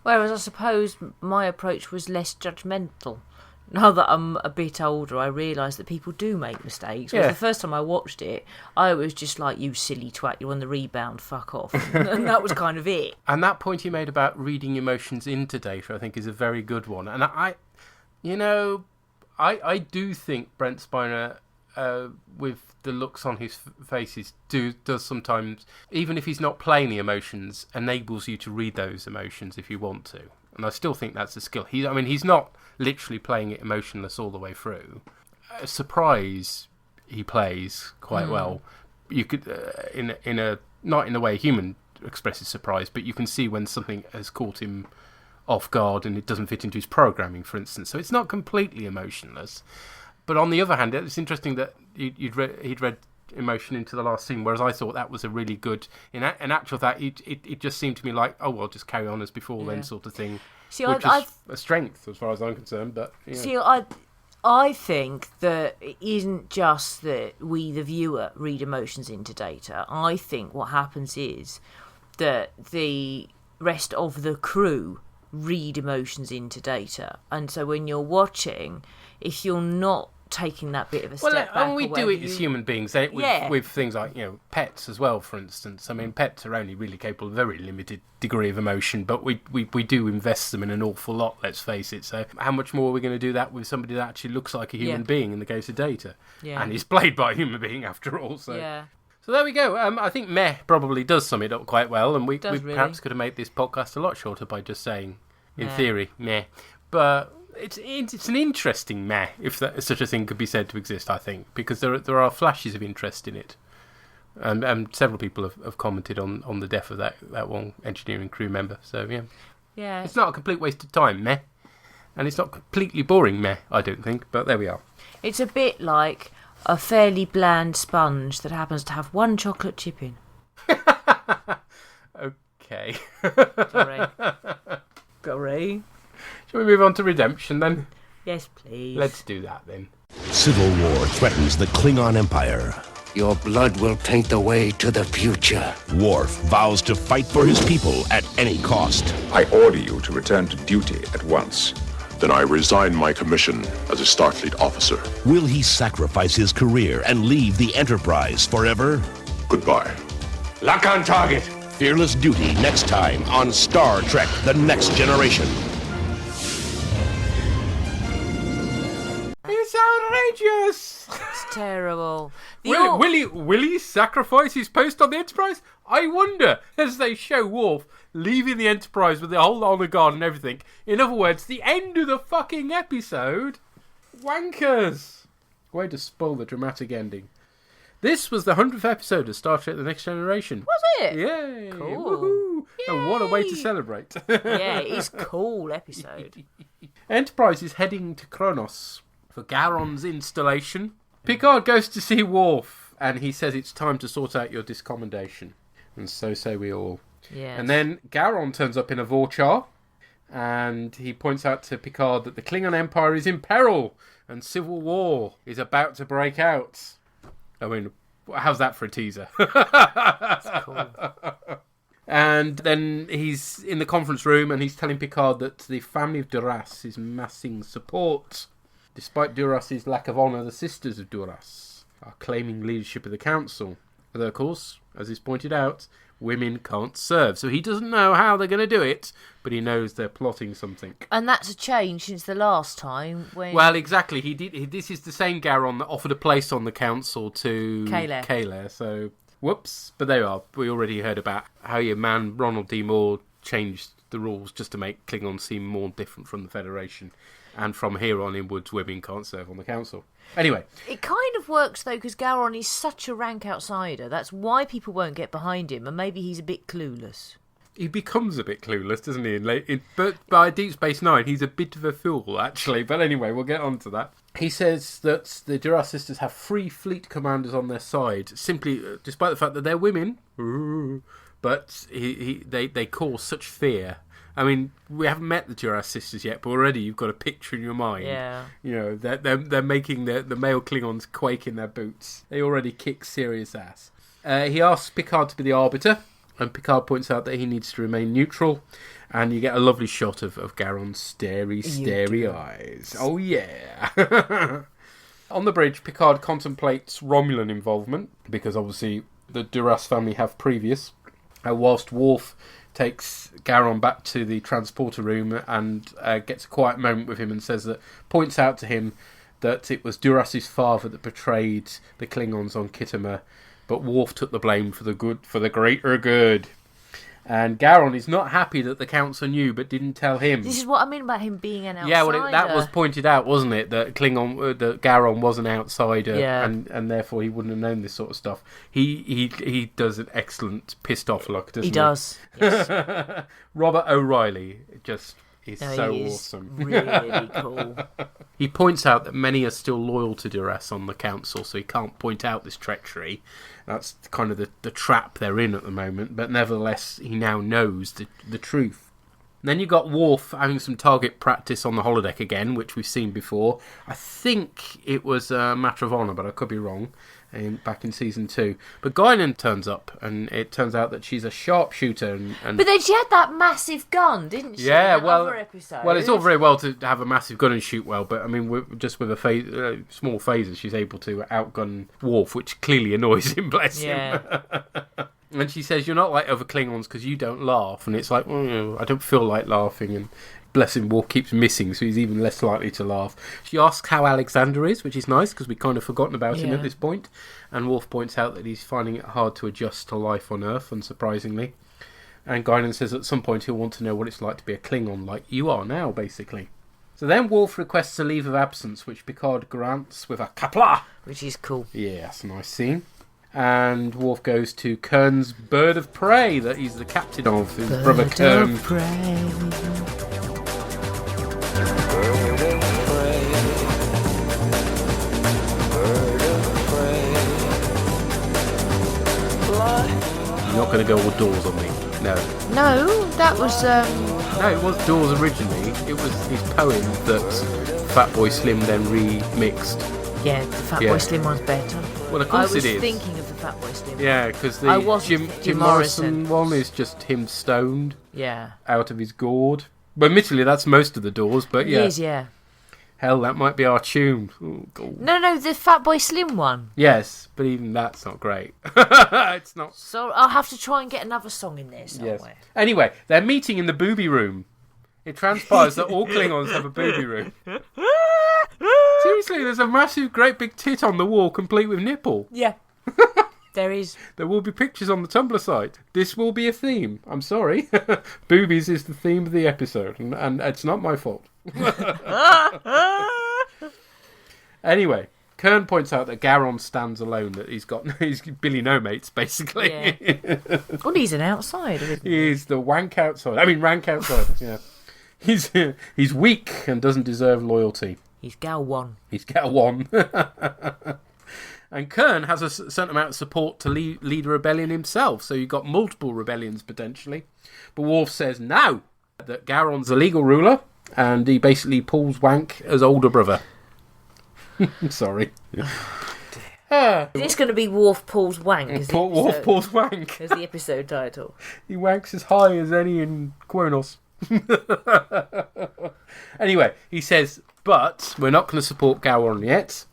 Whereas I suppose my approach was less judgmental. Now that I'm a bit older, I realise that people do make mistakes. Whereas the first time I watched it, I was just like, you silly twat, you're on the rebound, fuck off. And that was kind of it. And that point you made about reading emotions into data, I think, is a very good one. And I do think Brent Spiner, with the looks on his faces, does sometimes, even if he's not playing the emotions, enables you to read those emotions if you want to. And I still think that's a skill. He's not literally playing it emotionless all the way through. Surprise, he plays quite well. You could, not in the way a human expresses surprise, but you can see when something has caught him off guard and it doesn't fit into his programming, for instance. So it's not completely emotionless. But on the other hand, it's interesting that he'd read emotion into the last scene, whereas I thought that was a really good. In actual fact, it just seemed to me like, oh well, just carry on as before, then sort of thing. See, which is a strength as far as I'm concerned. But see, I think that it isn't just that we, the viewer, read emotions into data. I think what happens is that the rest of the crew read emotions into data, and so when you're watching, if you're not taking that bit of a step back, and we do it as human beings, with things like pets as well, for instance. I mean, pets are only really capable of a very limited degree of emotion, but we do invest them in an awful lot, let's face it. So how much more are we going to do that with somebody that actually looks like a human being in the case of Data, and is played by a human being after all? So there we go. I think meh probably does sum it up quite well, and we perhaps could have made this podcast a lot shorter by just saying, in theory, meh. But it's an interesting meh, if such a thing could be said to exist, I think, because there are flashes of interest in it. And several people have commented on the death of that one engineering crew member. So, yeah. It's not a complete waste of time, meh. And it's not completely boring, meh, I don't think. But there we are. It's a bit like a fairly bland sponge that happens to have one chocolate chip in. Okay. Sorry. Shall we move on to Redemption, then? Yes, please. Let's do that, then. Civil war threatens the Klingon Empire. Your blood will paint the way to the future. Worf vows to fight for his people at any cost. I order you to return to duty at once. Then I resign my commission as a Starfleet officer. Will he sacrifice his career and leave the Enterprise forever? Goodbye. Lock on target. Fearless duty next time on Star Trek: The Next Generation. It's outrageous! It's terrible. Will he sacrifice his post on the Enterprise? I wonder, as they show Worf leaving the Enterprise with the whole honor guard and everything. In other words, the end of the fucking episode. Wankers! Way to spoil the dramatic ending. This was the 100th episode of Star Trek: The Next Generation. Was it? Yay! Cool. Woohoo! Yay. And what a way to celebrate. Yeah, it's a cool episode. Enterprise is heading to Kronos for Garon's installation. Picard goes to see Worf, and he says it's time to sort out your discommendation. And so say we all. Yes. And then Garon turns up in a Vorchar, and he points out to Picard that the Klingon Empire is in peril, and civil war is about to break out. I mean, how's that for a teaser? That's cool. And then he's in the conference room, and he's telling Picard that the family of Duras is massing support. Despite Duras's lack of honour, the sisters of Duras are claiming leadership of the council. Although, of course, as is pointed out, women can't serve. So he doesn't know how they're going to do it, but he knows they're plotting something. And that's a change since the last time when... Well, exactly. This is the same Garon that offered a place on the council to Kayla. So, whoops. But there you are. We already heard about how your man Ronald D. Moore changed the rules just to make Klingons seem more different from the Federation. And from here on inwards, women can't serve on the council. Anyway. It kind of works, though, because Gowron is such a rank outsider. That's why people won't get behind him, and maybe he's a bit clueless. He becomes a bit clueless, doesn't he? But by Deep Space Nine, he's a bit of a fool, actually. But anyway, we'll get on to that. He says that the Duras sisters have 3 fleet commanders on their side, simply despite the fact that they're women. But they cause such fear. I mean, we haven't met the Duras sisters yet, but already you've got a picture in your mind. Yeah. You know, they're making the male Klingons quake in their boots. They already kick serious ass. He asks Picard to be the arbiter, and Picard points out that he needs to remain neutral, and you get a lovely shot of Gowron's starey eyes. Oh, yeah. On the bridge, Picard contemplates Romulan involvement, because obviously the Duras family have previous. Whilst Worf takes Gowron back to the transporter room and gets a quiet moment with him and points out to him that it was Duras's father that betrayed the Klingons on Khitomer, but Worf took the blame for the greater good. And Gowron is not happy that the council knew but didn't tell him. This is what I mean about him being an outsider. Yeah, well, that was pointed out, wasn't it? That that Gowron was an outsider, and therefore he wouldn't have known this sort of stuff. He does an excellent pissed off look, doesn't he? He does. Yes. Robert O'Reilly is awesome. Really cool. He points out that many are still loyal to Duras on the council, so he can't point out this treachery. That's kind of the trap they're in at the moment, but nevertheless, he now knows the truth. And then you got Worf having some target practice on the holodeck again, which we've seen before. I think it was a matter of honour, but I could be wrong. Back in season 2, but Guinan turns up, and it turns out that she's a sharpshooter. And but then she had that massive gun, didn't she? Yeah, in that other episode? Well, it's all very well to have a massive gun and shoot well, but I mean, just with a small phaser, she's able to outgun Worf, which clearly annoys him. Bless him. And she says, "You're not like other Klingons because you don't laugh," and it's like, I don't feel like laughing, and bless him, Worf keeps missing, so he's even less likely to laugh. She asks how Alexander is, which is nice, because we've kind of forgotten about him at this point. And Worf points out that he's finding it hard to adjust to life on Earth, unsurprisingly. And Guinan says at some point he'll want to know what it's like to be a Klingon, like you are now, basically. So then Worf requests a leave of absence, which Picard grants with a Kapla! Which is cool. Yeah, that's a nice scene. And Worf goes to Kern's bird of prey that he's the captain of, his brother Kern. Bird of prey. You're not going to go all doors on me. No. No, that was... No, it was Doors originally. It was his poem that Fatboy Slim then remixed. Yeah, the Fatboy Slim one's better. Well, of course it is. I was thinking of the Fatboy Slim one. Yeah, because the Jim Morrison one is just him stoned. Yeah. Out of his gourd. But admittedly, that's most of the Doors, but yeah. It is, yeah. Hell, that might be our tune. Ooh, no, the Fatboy Slim one. Yes, but even that's not great. It's not. So I'll have to try and get another song in there somewhere. Yes. Anyway, they're meeting in the booby room. It transpires that all Klingons have a booby room. Seriously, there's a massive, great big tit on the wall, complete with nipple. Yeah. There is. There will be pictures on the Tumblr site. This will be a theme. I'm sorry. Boobies is the theme of the episode, and it's not my fault. Anyway, Kern points out that Gowron stands alone, that he's Billy No Mates, basically. Yeah. Well, he's an outsider, isn't he? He's the rank outsider. Yeah. He's weak and doesn't deserve loyalty. He's Gal-1. And Kern has a certain amount of support to lead a rebellion himself, so you've got multiple rebellions potentially. But Worf says no, that Gowron's a legal ruler, and he basically pulls Wank as older brother. Sorry. Is this going to be Worf Pulls Wank? Worf Pulls Wank. As the episode title. He wanks as high as any in Kronos. Anyway, he says, but we're not going to support Gowron yet.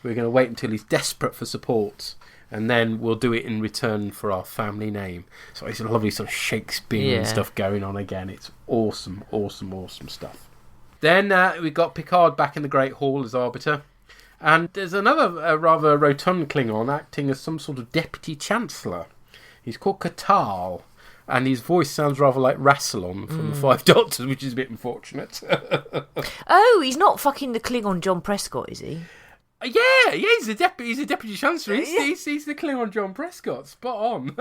We're going to wait until he's desperate for support, and then we'll do it in return for our family name. So it's a lovely sort of Shakespearean stuff going on again. It's awesome, awesome, awesome stuff. Then we've got Picard back in the Great Hall as Arbiter. And there's another rather rotund Klingon acting as some sort of deputy chancellor. He's called Katal. And his voice sounds rather like Rassilon from the Five Doctors, which is a bit unfortunate. Oh, he's not fucking the Klingon John Prescott, is he? Yeah, he's a deputy chancellor. He's the Klingon John Prescott. Spot on.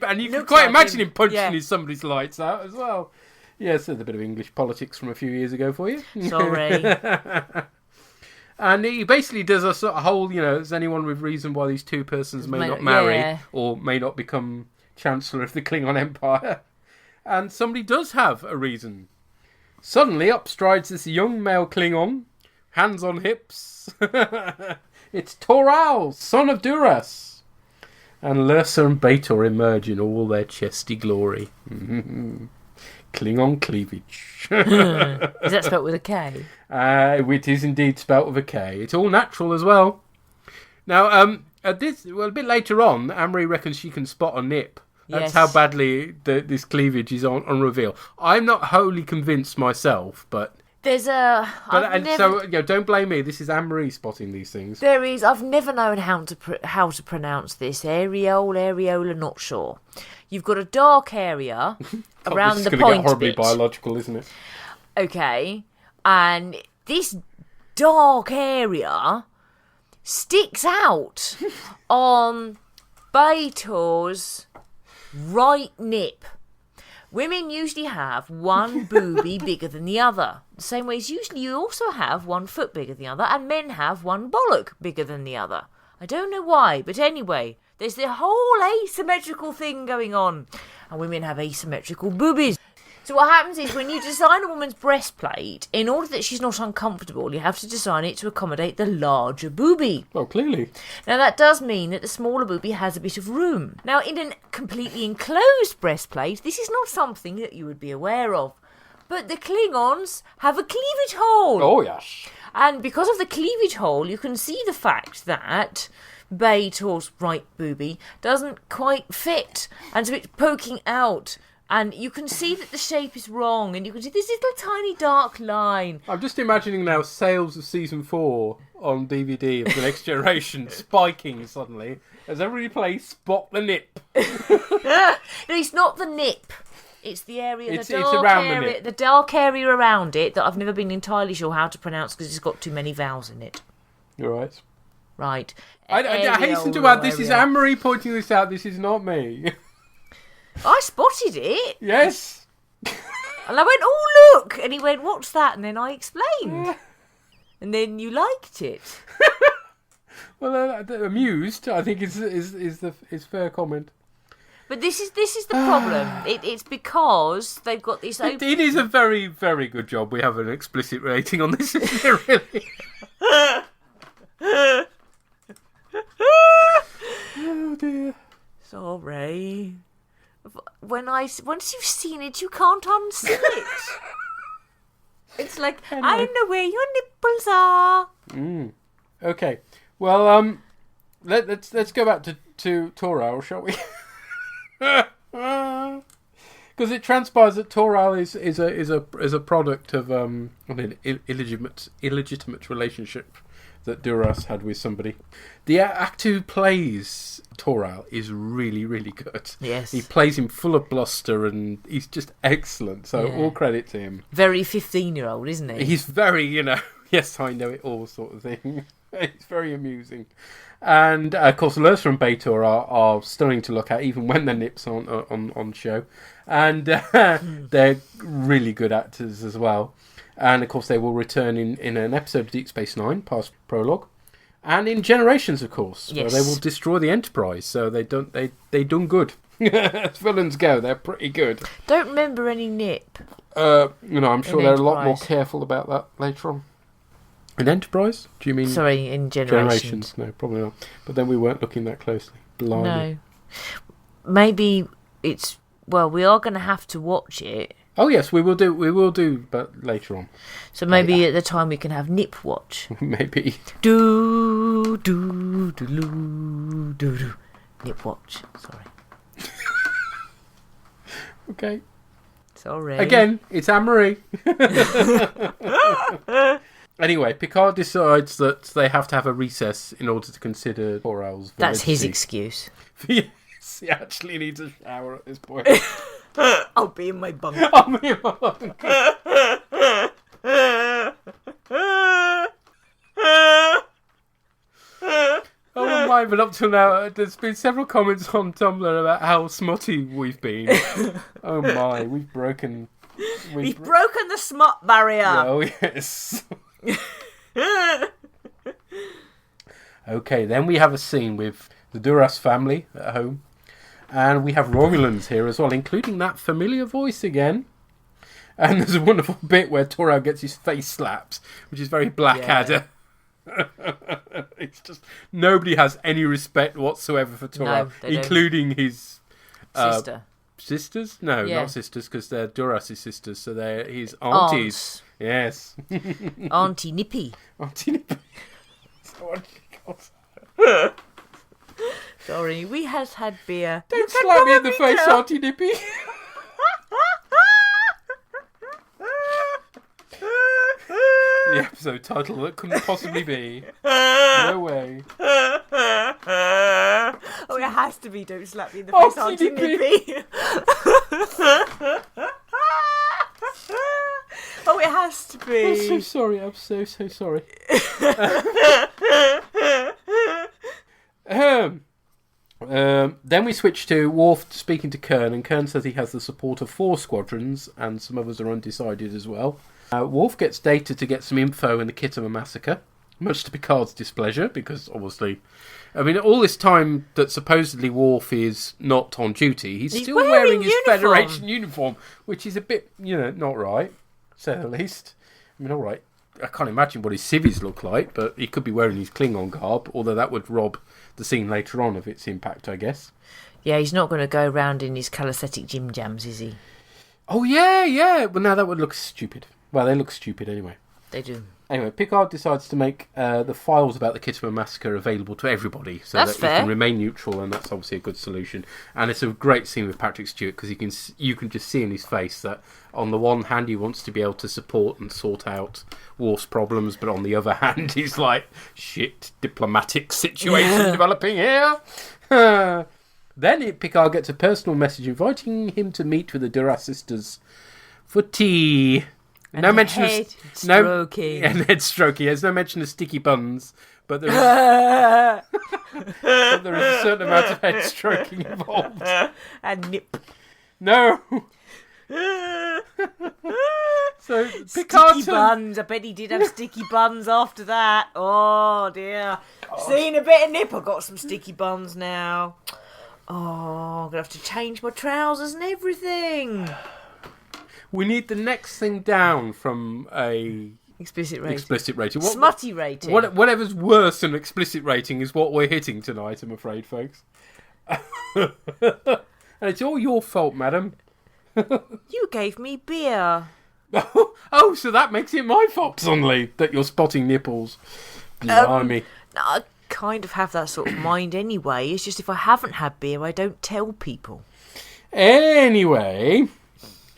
And you can quite imagine him punching somebody's lights out as well. Yeah, so a bit of English politics from a few years ago for you. Sorry. And he basically does a sort of whole, is anyone with reason why these two persons may not marry or may not become Chancellor of the Klingon Empire? And somebody does have a reason. Suddenly up strides this young male Klingon, hands on hips. It's Toral, son of Duras. And Lursa and B'Etor emerge in all their chesty glory. Klingon cleavage. Is that spelled with a K? It is indeed spelt with a K. It's all natural as well. Now, a bit later on, Amory reckons she can spot a nip. That's how badly this cleavage is on reveal. I'm not wholly convinced myself, but there's a. Don't blame me. This is Amory spotting these things. There is. I've never known how to pronounce this. Areola, not sure. You've got a dark area around the point bit. This is going to get horribly biological, isn't it? Okay, and this dark area sticks out on B'Etor's right nip. Women usually have one boobie bigger than the other. The same way as usually you also have 1 foot bigger than the other, and men have one bollock bigger than the other. I don't know why, but anyway, there's the whole asymmetrical thing going on. And women have asymmetrical boobies. So what happens is when you design a woman's breastplate, in order that she's not uncomfortable, you have to design it to accommodate the larger boobie. Oh, clearly. Now that does mean that the smaller boobie has a bit of room. Now in a completely enclosed breastplate, this is not something that you would be aware of. But the Klingons have a cleavage hole. Oh, yes. And because of the cleavage hole, you can see the fact that B'Etor's right boobie doesn't quite fit and it's a bit poking out. And you can see that the shape is wrong, and you can see this little tiny dark line. I'm just imagining now sales of season 4 on DVD of The Next Generation spiking suddenly as everybody plays Spot the Nip. No, it's not the nip. It's the area, it's around area, the nip. The dark area around it that I've never been entirely sure how to pronounce because it's got too many vowels in it. You're right. Right. I hasten to add, this is Anne-Marie pointing this out. This is not me. I spotted it. Yes. And I went, oh, look. And he went, what's that? And then I explained. And then you liked it. Well, amused, I think, is fair comment. But this is the problem. It's because they've got this... It is a very, very good job we have an explicit rating on this, isn't it, really? Oh, dear. Sorry. Once you've seen it, you can't unsee it. It's like, anyway. I know where your nipples are. Okay. Well, let's go back to Toral, shall we? Because it transpires that Toral is a product of an illegitimate relationship that Duras had with somebody. The actor who plays Toral is really, really good. Yes. He plays him full of bluster and he's just excellent. So all credit to him. Very 15-year-old, isn't he? He's very, yes, I know it all sort of thing. It's very amusing. And, of course, Lursa and B'Etor are stunning to look at, even when their nips aren't on show. And they're really good actors as well. And, of course, they will return in an episode of Deep Space Nine, past prologue. And in Generations, of course, where they will destroy the Enterprise. So they done good. As villains go, they're pretty good. Don't remember any nip. I'm sure they're a lot more careful about that later on. In Enterprise? Do you mean... Sorry, in Generations. No, probably not. But then we weren't looking that closely. Blimey. No. Maybe it's... Well, we are going to have to watch it. Oh, yes, we will do, but later on. So maybe at the time we can have Nip Watch. Maybe. Do, do, do, do, do, do. Nip Watch. Sorry. Okay. Sorry. Again, it's Anne-Marie. Anyway, Picard decides that they have to have a recess in order to consider Toral's validity. That's his excuse. Yes, He actually needs a shower at this point. I'll be in my bunk. I'll be in my bunk. Oh my, but up till now, there's been several comments on Tumblr about how smutty we've been. Oh my, we've broken... We've broken the smut barrier. Oh yes. Okay, then we have a scene with the Duras family at home. And we have Romulans here as well, including that familiar voice again. And there's a wonderful bit where Toro gets his face slapped, which is very Blackadder. Yeah. It's just, nobody has any respect whatsoever for Toro, including his sister. Sisters? No, not sisters, because they're Duras' sisters, so they're his aunties. Aunts. Yes. Auntie Nippy. Auntie Nippy. Sorry, we has had beer. Don't slap me in the face, Auntie Nippy. The episode title that couldn't possibly be. No way. Oh, it has to be Don't Slap Me in the Face, Auntie Nippy. Oh, it has to be. I'm so sorry. I'm so sorry. Then we switch to Worf speaking to Kern, and Kern says he has the support of 4 squadrons, and some others are undecided as well. Worf gets Data to get some info in the Kittimer massacre, much to Picard's displeasure, because obviously, I mean, all this time that supposedly Worf is not on duty, he's still wearing his Federation uniform, which is a bit, not right, to say the least. I mean, all right, I can't imagine what his civvies look like, but he could be wearing his Klingon garb, although that would rob the scene later on of its impact, I guess. Yeah, he's not going to go around in his calisthenic gym jams, is he? Oh, yeah. Well, now that would look stupid. Well, they look stupid anyway. They do. Anyway, Picard decides to make the files about the Kittimer massacre available to everybody, so that's that he can remain neutral, and that's obviously a good solution. And it's a great scene with Patrick Stewart, because you can just see in his face that on the one hand he wants to be able to support and sort out Worf's problems, but on the other hand he's like, shit, diplomatic situation developing here. Then Picard gets a personal message inviting him to meet with the Duras sisters for tea. And no mention of head stroking. Head stroking. There's no mention of sticky buns, but there is, but there is a certain amount of head stroking involved. And nip. No. So Picard sticky buns. I bet he did have sticky buns after that. Oh dear. Seen a bit of nip. I've got some sticky buns now. Oh, I'm gonna have to change my trousers and everything. We need the next thing down from a explicit rating. Smutty rating. Whatever's worse than explicit rating is what we're hitting tonight, I'm afraid, folks. And it's all your fault, madam. You gave me beer. Oh, so that makes it my fault suddenly that you're spotting nipples. Blimey. I kind of have that sort of mind anyway. It's just if I haven't had beer, I don't tell people. Anyway...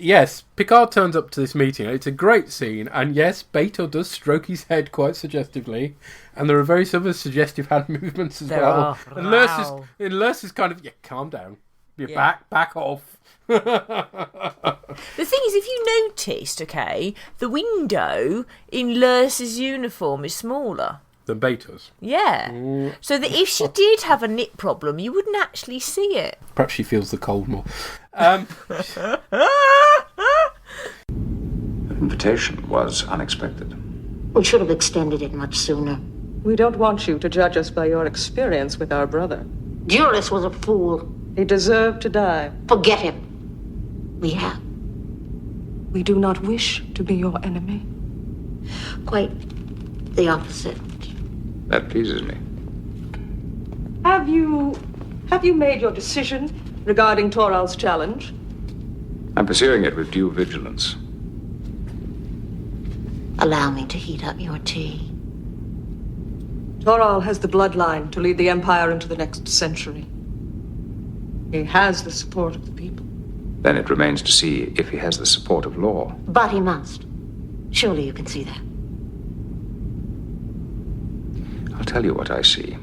Yes, Picard turns up to this meeting. It's a great scene, and yes, Beto does stroke his head quite suggestively, and there are very some suggestive hand movements as well. And Lurs is kind of, calm down. You're back off. The thing is, if you noticed, the window in Lurs' uniform is smaller than Beto's. Yeah. So that if she did have a nip problem, you wouldn't actually see it. Perhaps she feels the cold more. The invitation was unexpected. We should have extended it much sooner. We don't want you to judge us by your experience with our brother. Duras was a fool. He deserved to die. Forget him. We have. We do not wish to be your enemy. Quite the opposite. That pleases me. Have you made your decision regarding Toral's challenge? I'm pursuing it with due vigilance. Allow me to heat up your tea. Toral has the bloodline to lead the Empire into the next century. He has the support of the people. Then it remains to see if he has the support of law. But he must. Surely you can see that. I'll tell you what I see.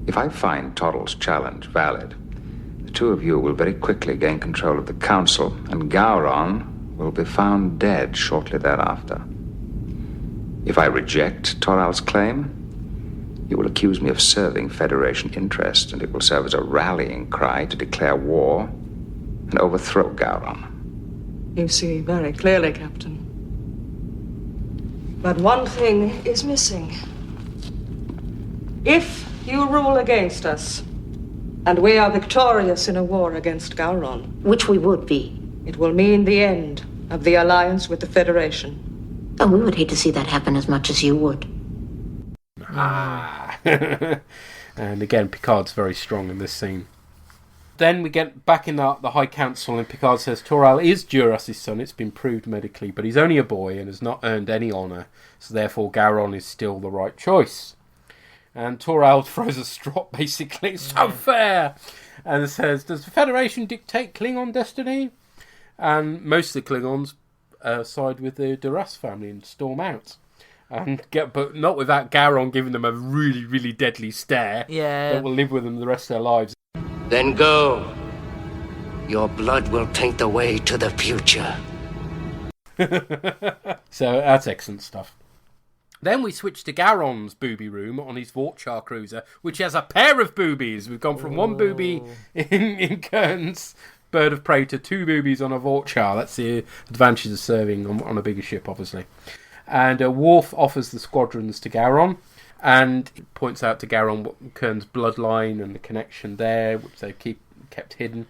If I find Toral's challenge valid, The two of you will very quickly gain control of the council, and Gowron will be found dead shortly thereafter. If I reject Toral's claim, you will accuse me of serving Federation interests, and it will serve as a rallying cry to declare war and overthrow Gowron. You see very clearly, Captain. But one thing is missing. If you rule against us, and we are victorious in a war against Gowron, which we would be, it will mean the end of the alliance with the Federation. Oh, we would hate to see that happen as much as you would. And again, Picard's very strong in this scene. Then we get back in the High Council, and Picard says Toral is Duras' son. It's been proved medically, but he's only a boy and has not earned any honour, so therefore Gowron is still the right choice. And Toral throws a strop, basically. It's so fair! And says, does the Federation dictate Klingon destiny? And most of the Klingons side with the Duras family and storm out. But not without Gowron giving them a really, really deadly stare that will live with them the rest of their lives. Then go. Your blood will taint the way to the future. So that's excellent stuff. Then we switch to Gowron's booby room on his Vorchar cruiser, which has a pair of boobies. We've gone from one booby in Kern's Bird of Prey to two boobies on a Vorchar. That's the advantages of serving on a bigger ship, obviously. And Worf offers the squadrons to Gowron, and he points out to Gowron what Kern's bloodline and the connection there, which they've kept hidden.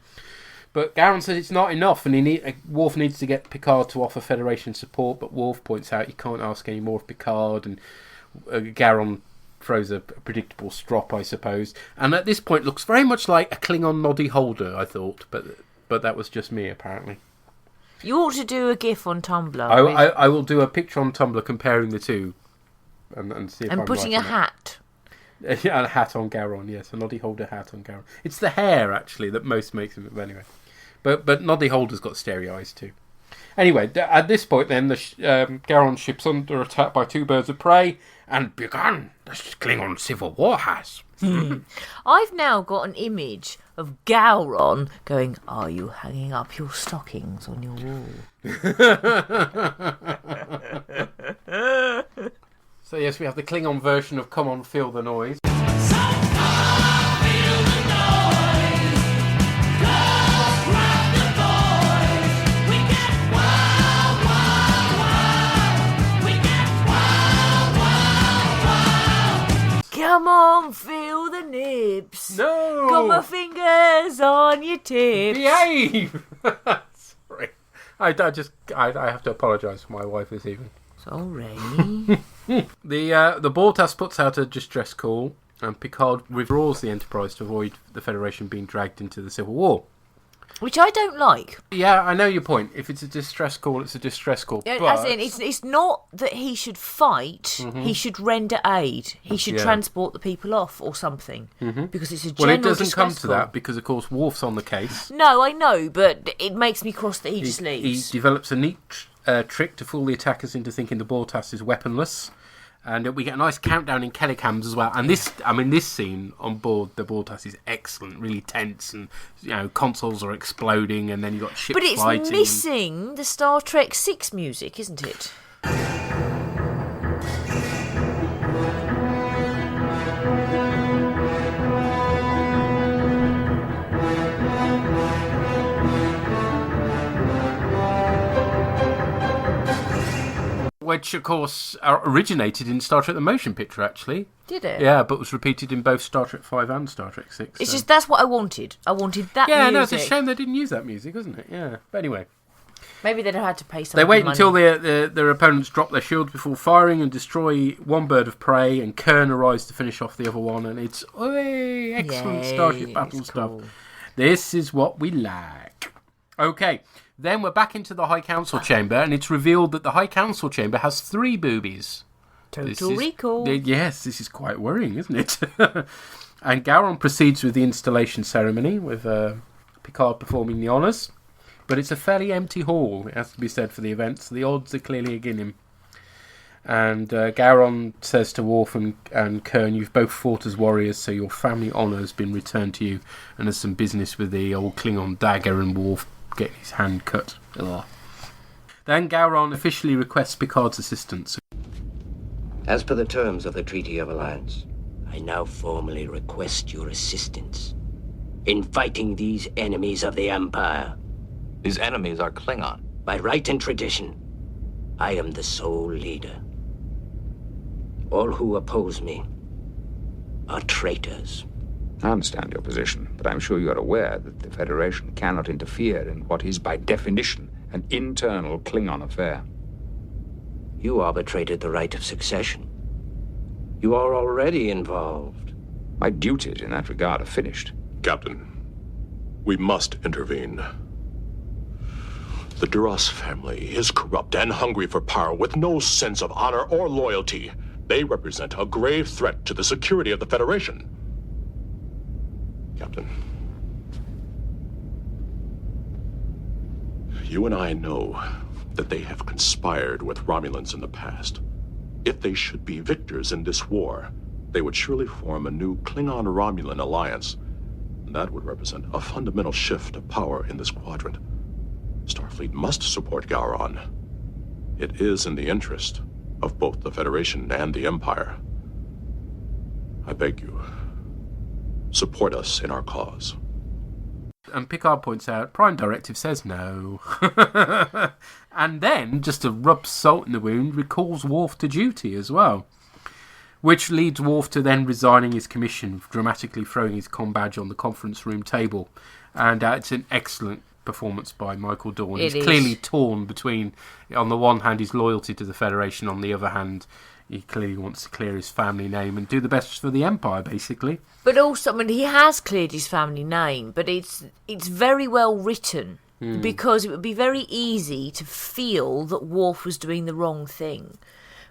But Gowron says it's not enough, and Worf needs to get Picard to offer Federation support, but Worf points out he can't ask any more of Picard, and Gowron throws a predictable strop, I suppose. And at this point looks very much like a Klingon Noddy Holder, I thought, but that was just me, apparently. You ought to do a GIF on Tumblr. I will do a picture on Tumblr comparing the two, and see if I'm putting right a hat. Yeah, a hat on Gowron, yes, a Noddy Holder hat on Gowron. It's the hair, actually, that most makes him. Anyway, but Noddy Holder's got starry eyes too. Anyway, at this point, then the Gowron ship's under attack by two birds of prey, and begun the Klingon civil war has. I've now got an image of Gowron going, "Are you hanging up your stockings on your wall?" So yes, we have the Klingon version of "Come On, Feel the Noise." Come on, feel the nips. No! Got my fingers on your tips. Behave! Sorry. I have to apologise for my wife this evening. Sorry. The Bortas puts out a distress call, and Picard withdraws the Enterprise to avoid the Federation being dragged into the Civil War. Which I don't like. Yeah, I know your point. If it's a distress call, it's a distress call. As But... in, it's not that he should fight. Mm-hmm. He should render aid. He should transport the people off or something. Mm-hmm. Because it's a general Well, it doesn't come distress to call. that because, of course, Worf's on the case. No, I know, but it makes me cross that he just leaves. He develops a neat trick to fool the attackers into thinking the Bortas is weaponless. And we get a nice countdown in Telecams as well. And this scene on board the Bortas is excellent, really tense, and consoles are exploding, and then you got ships fighting. But it's missing the Star Trek 6 music, isn't it? Which, of course, originated in Star Trek the Motion Picture, actually. Did it? Yeah, but was repeated in both Star Trek 5 and Star Trek 6. It's just, that's what I wanted. I wanted that music. Yeah, no, it's a shame they didn't use that music, isn't it? Yeah, but anyway. Maybe they'd have had to pay somebody They wait money. until their opponents drop their shields before firing and destroy one bird of prey, and Kern arrives to finish off the other one, and it's excellent Starship battle stuff. Cool. This is what we like. Okay, then we're back into the High Council chamber, and it's revealed that the High Council chamber has 3 boobies. Total recall. Yes, this is quite worrying, isn't it? And Gowron proceeds with the installation ceremony, with Picard performing the honours. But it's a fairly empty hall, it has to be said, for the event, so the odds are clearly against him. And Gowron says to Worf and Kern, you've both fought as warriors, so your family honour has been returned to you, and there's some business with the old Klingon dagger and Worf getting his hand cut. Ugh. Then Gowron officially requests Picard's assistance. As per the terms of the Treaty of Alliance, I now formally request your assistance in fighting these enemies of the Empire. These enemies are Klingon. By right and tradition, I am the sole leader. All who oppose me are traitors. I understand your position, but I'm sure you are aware that the Federation cannot interfere in what is, by definition, an internal Klingon affair. You arbitrated the right of succession. You are already involved. My duties in that regard are finished. Captain, we must intervene. The Duras family is corrupt and hungry for power with no sense of honor or loyalty. They represent a grave threat to the security of the Federation. Captain, you and I know that they have conspired with Romulans in the past. If they should be victors in this war, they would surely form a new Klingon-Romulan alliance. And that would represent a fundamental shift of power in this quadrant. Starfleet must support Gowron. It is in the interest of both the Federation and the Empire. I beg you, support us in our cause. And Picard points out, Prime Directive says no. And then, just to rub salt in the wound, recalls Worf to duty as well. Which leads Worf to then resigning his commission, dramatically throwing his comm badge on the conference room table. And it's an excellent performance by Michael Dorn. He's clearly torn between, on the one hand, his loyalty to the Federation, on the other hand, he clearly wants to clear his family name and do the best for the Empire, basically. But also, I mean, he has cleared his family name, but it's very well written, because it would be very easy to feel that Worf was doing the wrong thing.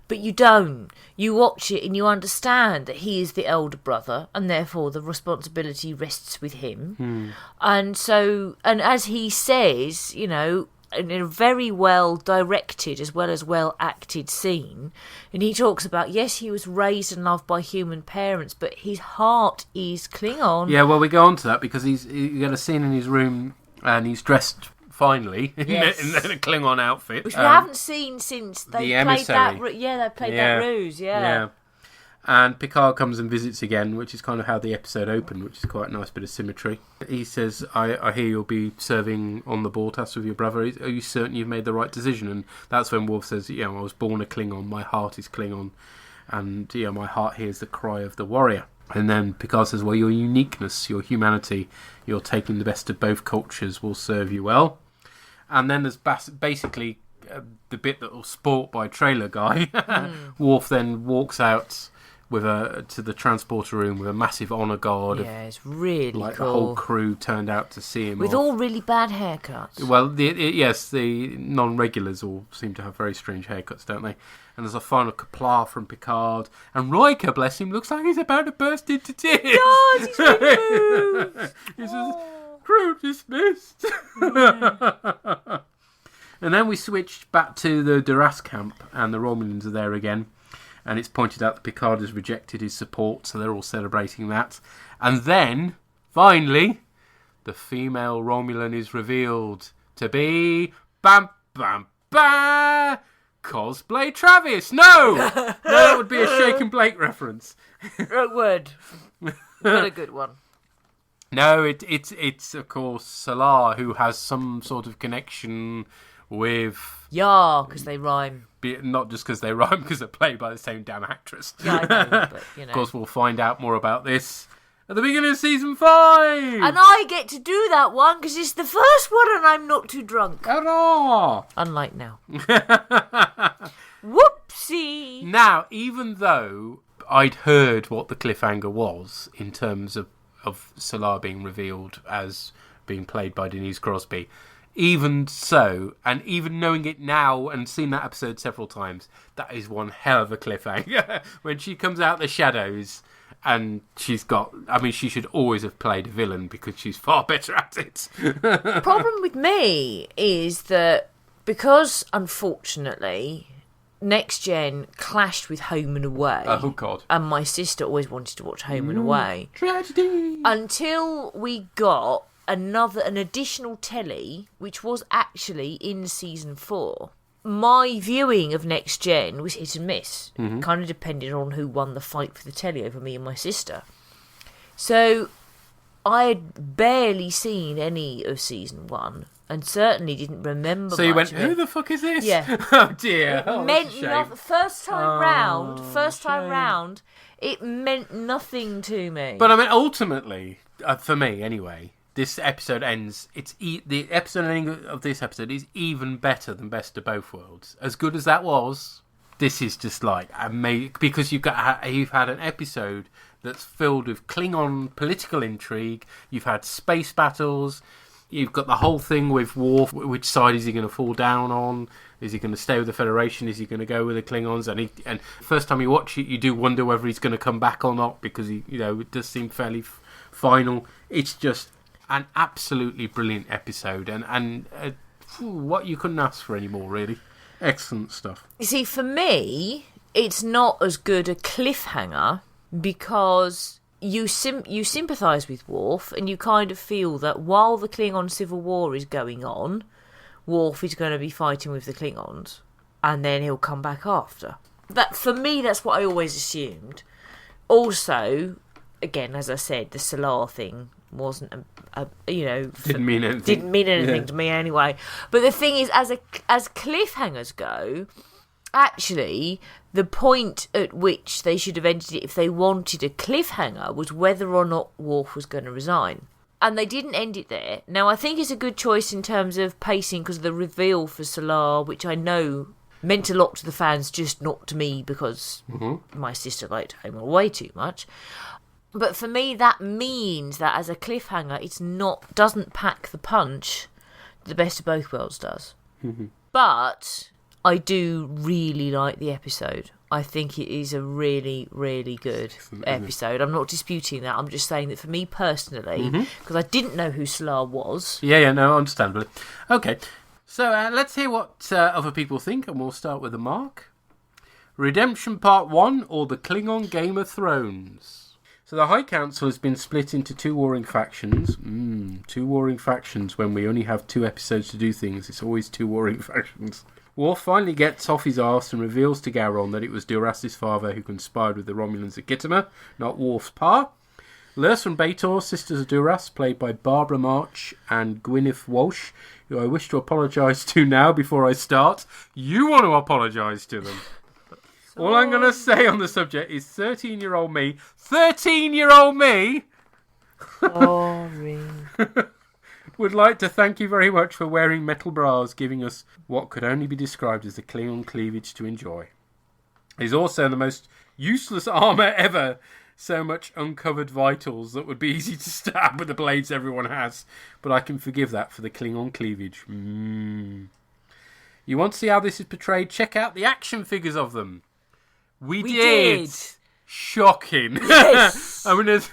But you don't. You watch it and you understand that he is the elder brother, and therefore the responsibility rests with him. And so, and as he says, you know, in a very well directed as well as well acted scene, and he talks about, yes, he was raised and loved by human parents, but his heart is Klingon. Yeah, well, we go on to that because you got a scene in his room and he's dressed finally in a Klingon outfit, which we haven't seen since they played Emissary. that ruse. And Picard comes and visits again, which is kind of how the episode opened, which is quite a nice bit of symmetry. He says, I hear you'll be serving on the Bortas with your brother. Are you certain you've made the right decision? And that's when Worf says, I was born a Klingon, my heart is Klingon, and my heart hears the cry of the warrior. And then Picard says, well, your uniqueness, your humanity, you're taking the best of both cultures will serve you well. And then there's basically the bit that was spoilt by Trailer Guy. Worf then walks out to the transporter room with a massive honour guard. Yeah, it's really cool. cool. The whole crew turned out to see him with all really bad haircuts. Well, the non-regulars all seem to have very strange haircuts, don't they? And there's a final kapla from Picard, and Riker, bless him, looks like he's about to burst into tears. God, he's really moved. He says, crew dismissed. And then we switched back to the Duras camp, and the Romulans are there again. And it's pointed out that Picard has rejected his support, so they're all celebrating that. And then, finally, the female Romulan is revealed to be bam bam bam cosplay Travis. No, that would be a Shaken Blake reference. It would. Not a good one. No, it's of course Salah, who has some sort of connection with... Yeah, because they rhyme. Not just because they rhyme, because they're played by the same damn actress. Yeah, I know, but, Of course, we'll find out more about this at the beginning of Season 5! And I get to do that one, because it's the first one and I'm not too drunk. Hurrah! Unlike now. Whoopsie! Now, even though I'd heard what the cliffhanger was, in terms of Salah being revealed as being played by Denise Crosby, even so, and even knowing it now and seen that episode several times, that is one hell of a cliffhanger. When she comes out the shadows and she's got... I mean, she should always have played a villain because she's far better at it. Problem with me is that because, unfortunately, Next Gen clashed with Home and Away. Oh, God. And my sister always wanted to watch Home and Away. Tragedy. Until we got an additional telly, which was actually in season 4. My viewing of Next Gen was hit and miss. Mm-hmm. Kind of depended on who won the fight for the telly over me and my sister. So I had barely seen any of season 1. And certainly didn't remember. So you went, much of it. who the fuck is this? Yeah. Oh dear. It meant nothing. First time shame. round, it meant nothing to me. But I mean, ultimately, for me anyway, this episode ends. The episode ending of this episode is even better than Best of Both Worlds. As good as that was, this is just like amazing because you've had an episode that's filled with Klingon political intrigue. You've had space battles. You've got the whole thing with Worf. Which side is he going to fall down on? Is he going to stay with the Federation? Is he going to go with the Klingons? And first time you watch it, you do wonder whether he's going to come back or not because it does seem fairly final. It's just an absolutely brilliant episode, and what you couldn't ask for anymore, really. Excellent stuff. You see, for me, it's not as good a cliffhanger because you sympathise with Worf, and you kind of feel that while the Klingon Civil War is going on, Worf is going to be fighting with the Klingons, and then he'll come back after. That, for me, that's what I always assumed. Also, again, as I said, the Solar thing wasn't didn't mean anything. To me anyway. But the thing is, as cliffhangers go, actually, the point at which they should have ended it if they wanted a cliffhanger was whether or not Worf was going to resign. And they didn't end it there. Now, I think it's a good choice in terms of pacing because of the reveal for Solar, which I know meant a lot to the fans, just not to me because my sister liked Home and Away too much. But for me, that means that as a cliffhanger, doesn't pack the punch the Best of Both Worlds does. Mm-hmm. But I do really like the episode. I think it is a really, really good episode. I'm not disputing that. I'm just saying that for me personally, because I didn't know who Solar was. Yeah, no, understandably. Okay, so let's hear what other people think, and we'll start with the mark. Redemption Part 1 or the Klingon Game of Thrones? So the High Council has been split into two warring factions. Two warring factions when we only have 2 episodes to do things. It's always 2 warring factions. Worf finally gets off his arse and reveals to Gowron that it was Duras' father who conspired with the Romulans at Khitomer, not Worf's pa. Lurs and B'Etor, sisters of Duras, played by Barbara March and Gwyneth Walsh, who I wish to apologise to now before I start. You want to apologise to them. All I'm going to say on the subject is 13-year-old me. 13-year-old me! Sorry. Would like to thank you very much for wearing metal bras, giving us what could only be described as the Klingon cleavage to enjoy. It is also the most useless armour ever. So much uncovered vitals that would be easy to stab with the blades everyone has. But I can forgive that for the Klingon cleavage. You want to see how this is portrayed? Check out the action figures of them. We did. Shocking. Yes. I mean, it's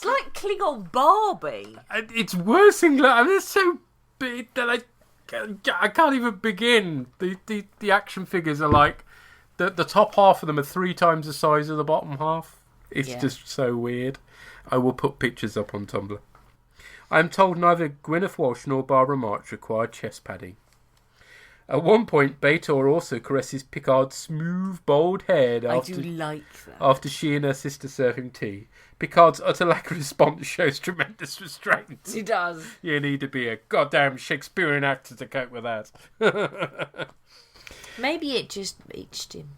like Klingon Barbie. It's worse than... I mean, it's so big that I can't even begin. The action figures are like... The top half of them are 3 times the size of the bottom half. It's just so weird. I will put pictures up on Tumblr. I am told neither Gwyneth Walsh nor Barbara March required chest padding. At one point, B'Etor also caresses Picard's smooth, bald head after she and her sister serve him tea. Picard's utter lack of response shows tremendous restraint. He does. You need to be a goddamn Shakespearean actor to cope with that. Maybe it just reached him.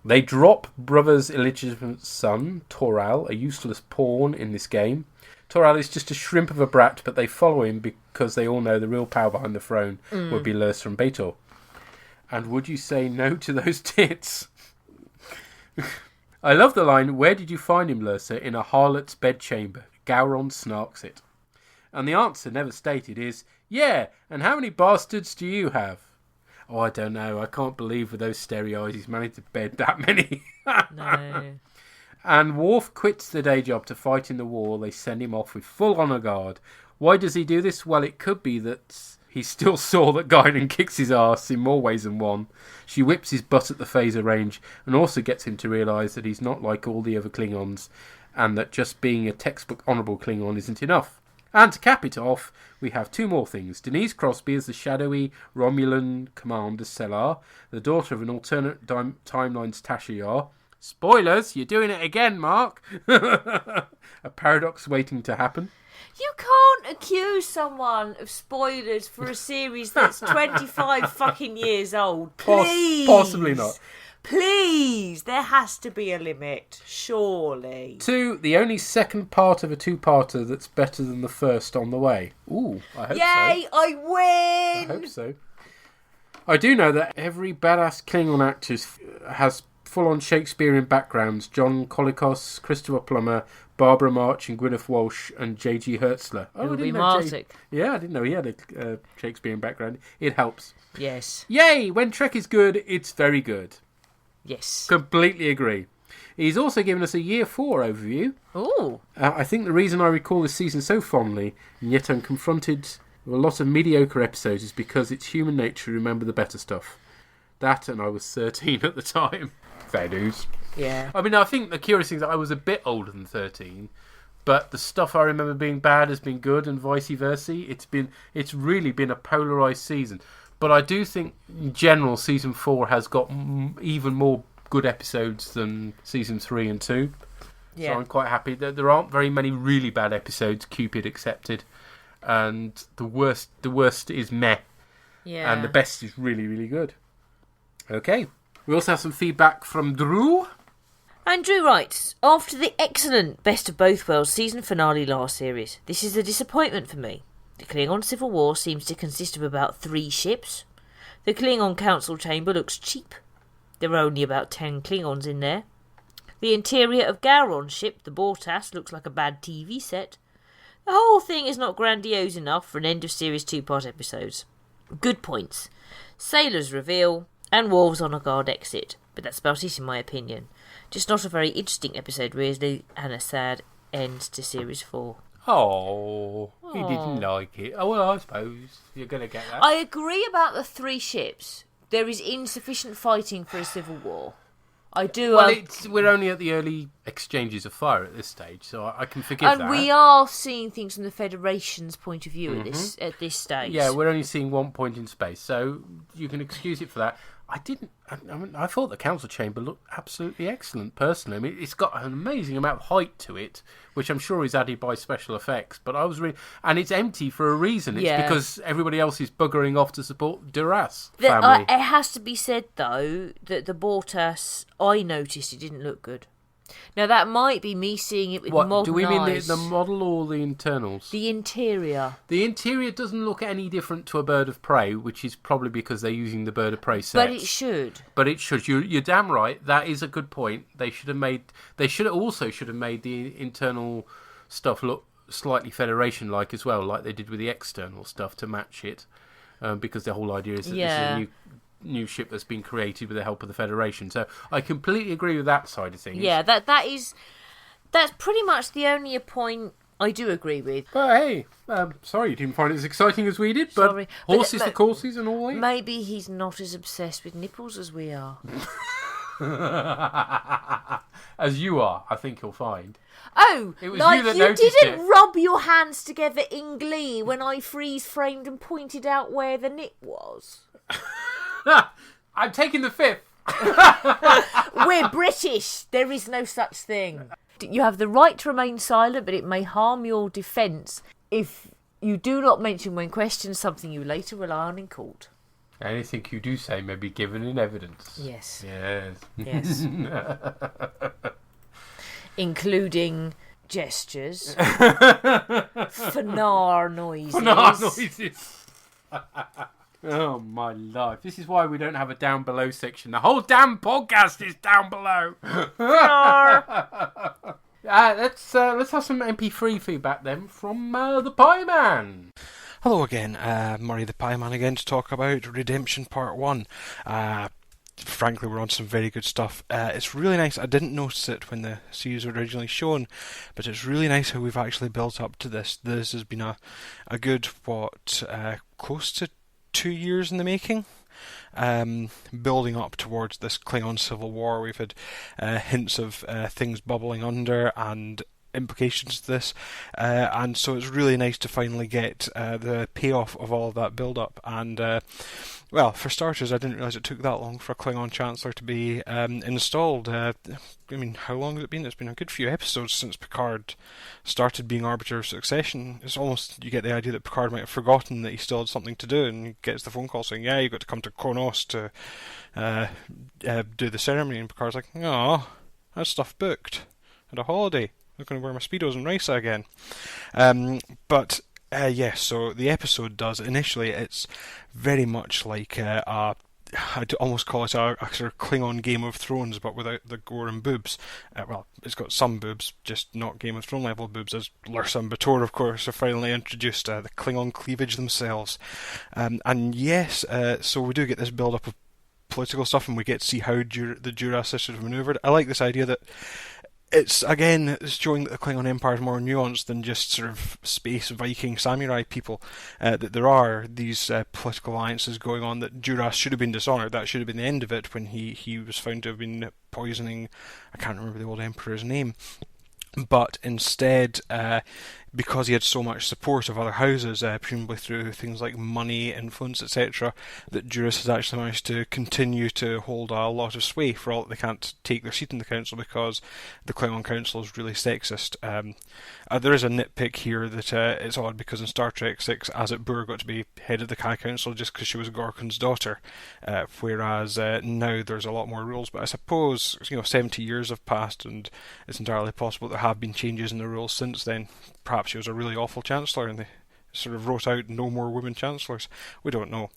They drop Brother's illegitimate son, Toral, a useless pawn in this game. Toral is just a shrimp of a brat, but they follow him because they all know the real power behind the throne would be Lurs from B'Etor. And would you say no to those tits? I love the line, "Where did you find him, Lursa?" in a harlot's bedchamber. Gowron snarks it. And the answer, never stated, is, "Yeah, and how many bastards do you have?" Oh, I don't know. I can't believe with those stereo eyes he's managed to bed that many. No. And Worf quits the day job to fight in the war. They send him off with full honour guard. Why does he do this? Well, it could be that He's still sore that Guinan kicks his ass in more ways than one. She whips his butt at the phaser range and also gets him to realise that he's not like all the other Klingons and that just being a textbook honourable Klingon isn't enough. And to cap it off, we have two more things. Denise Crosby as the shadowy Romulan Commander Sellar, the daughter of an alternate timeline's Tasha Yar. Spoilers, you're doing it again, Mark. A paradox waiting to happen. You can't accuse someone of spoilers for a series that's 25 fucking years old. Please. Possibly not. Please. There has to be a limit. Surely. 2, the only second part of a two-parter that's better than the first on the way. Ooh, I hope so. Yay, I win! I hope so. I do know that every badass Klingon actor has full-on Shakespearean backgrounds. John Colicos, Christopher Plummer, Barbara March and Gwyneth Walsh and J.G. Hertzler. Oh, I didn't know Yeah, I didn't know he had a Shakespearean background. It helps. Yes. Yay! When Trek is good, it's very good. Yes. Completely agree. He's also given us a Year 4 overview. Ooh. I think the reason I recall this season so fondly, and yet I'm confronted with a lot of mediocre episodes, is because it's human nature to remember the better stuff. That, and I was 13 at the time. Fair dues. Yeah. I mean, I think the curious thing is that I was a bit older than 13, but the stuff I remember being bad has been good, and vice versa. It's really been a polarised season. But I do think, in general, season 4 has got even more good episodes than season 3 and 2. Yeah. So I'm quite happy. There aren't very many really bad episodes, Cupid accepted, and the worst is meh. Yeah. And the best is really, really good. Okay. We also have some feedback from Drew. Andrew writes, after the excellent Best of Both Worlds season finale last series, this is a disappointment for me. The Klingon Civil War seems to consist of about 3 ships. The Klingon Council Chamber looks cheap. There are only about 10 Klingons in there. The interior of Gowron's ship, the Bortas, looks like a bad TV set. The whole thing is not grandiose enough for an end-of-series 2-part episode. Good points. Sailors reveal, and Worf's on a guard exit. But that's about it in my opinion. Just not a very interesting episode really, and a sad end to series 4. Oh, he didn't like it. Oh, well, I suppose you're going to get that. I agree about the 3 ships. There is insufficient fighting for a civil war. I do. Well, we're only at the early exchanges of fire at this stage, so I can forgive that. And we are seeing things from the Federation's point of view at this stage. Yeah, we're only seeing one point in space, so you can excuse it for that. I thought the council chamber looked absolutely excellent, personally. I mean, it's got an amazing amount of height to it, which I'm sure is added by special effects. But I was really, and it's empty for a reason. It's because everybody else is buggering off to support Duras family. It has to be said though that the Bortas, I noticed it didn't look good. Now that might be me seeing it with modern eyes. Do we mean the model or the internals? The interior. The interior doesn't look any different to a Bird of Prey, which is probably because they're using the Bird of Prey sets. But it should. But it should. You're damn right. That is a good point. They should have made the internal stuff look slightly Federation-like as well, like they did with the external stuff to match it, because the whole idea is that this is a new ship that's been created with the help of the Federation. So I completely agree with that side of things. Yeah, that's pretty much the only point I do agree with. But hey, sorry you didn't find it as exciting as we did, but sorry. Horses for courses and all that. Maybe he's not as obsessed with nipples as we are. As you are, I think you'll find. Oh, it was like you didn't rub your hands together in glee when I freeze-framed and pointed out where the nip was. I'm taking the 5th. We're British. There is no such thing. You have the right to remain silent, but it may harm your defence if you do not mention when questioned something you later rely on in court. Anything you do say may be given in evidence. Yes. Yes. Including gestures. Fanar noises. Fanar noises. Oh my life! This is why we don't have a down below section. The whole damn podcast is down below. Let's have some MP3 feedback then from the Pie Man. Hello again, Murray the Pie Man again to talk about Redemption Part 1. frankly, we're on some very good stuff. It's really nice. I didn't notice it when the series was originally shown, but it's really nice how we've actually built up to this. This has been a good, close to 2 years in the making. Building up towards this Klingon civil war. We've had hints of things bubbling under and implications to this, and so it's really nice to finally get the payoff of all of that build-up. And well, for starters, I didn't realise it took that long for a Klingon Chancellor to be installed. I mean, how long has it been? It's been a good few episodes since Picard started being Arbiter of Succession. It's almost, you get the idea that Picard might have forgotten that he still had something to do, and he gets the phone call saying, yeah, you've got to come to Kronos to do the ceremony, and Picard's like, oh, that's stuff booked. I had a holiday. I'm going to wear my Speedos and race again. But yes, so the episode does. Initially, it's very much like I'd almost call it a sort of Klingon Game of Thrones, but without the gore and boobs. Well, it's got some boobs, just not Game of Thrones level boobs, as Lursa and Bator, of course, have finally introduced the Klingon cleavage themselves. And yes, so we do get this build-up of political stuff, and we get to see how the Jura sisters have manoeuvred. I like this idea that it's showing that the Klingon Empire is more nuanced than just sort of space Viking samurai people. That there are these political alliances going on. That Duras should have been dishonoured. That should have been the end of it when he was found to have been poisoning. I can't remember the old emperor's name. But instead, because he had so much support of other houses, presumably through things like money, influence, etc., that Duras has actually managed to continue to hold a lot of sway, for all that they can't take their seat in the council because the Klingon council is really sexist. There is a nitpick here that it's odd because in Star Trek 6, Azit Bur got to be head of the Kai Council just because she was Gorkon's daughter, whereas now there's a lot more rules. But I suppose 70 years have passed, and it's entirely possible there have been changes in the rules since then. Perhaps she was a really awful chancellor and they sort of wrote out no more women chancellors. We don't know.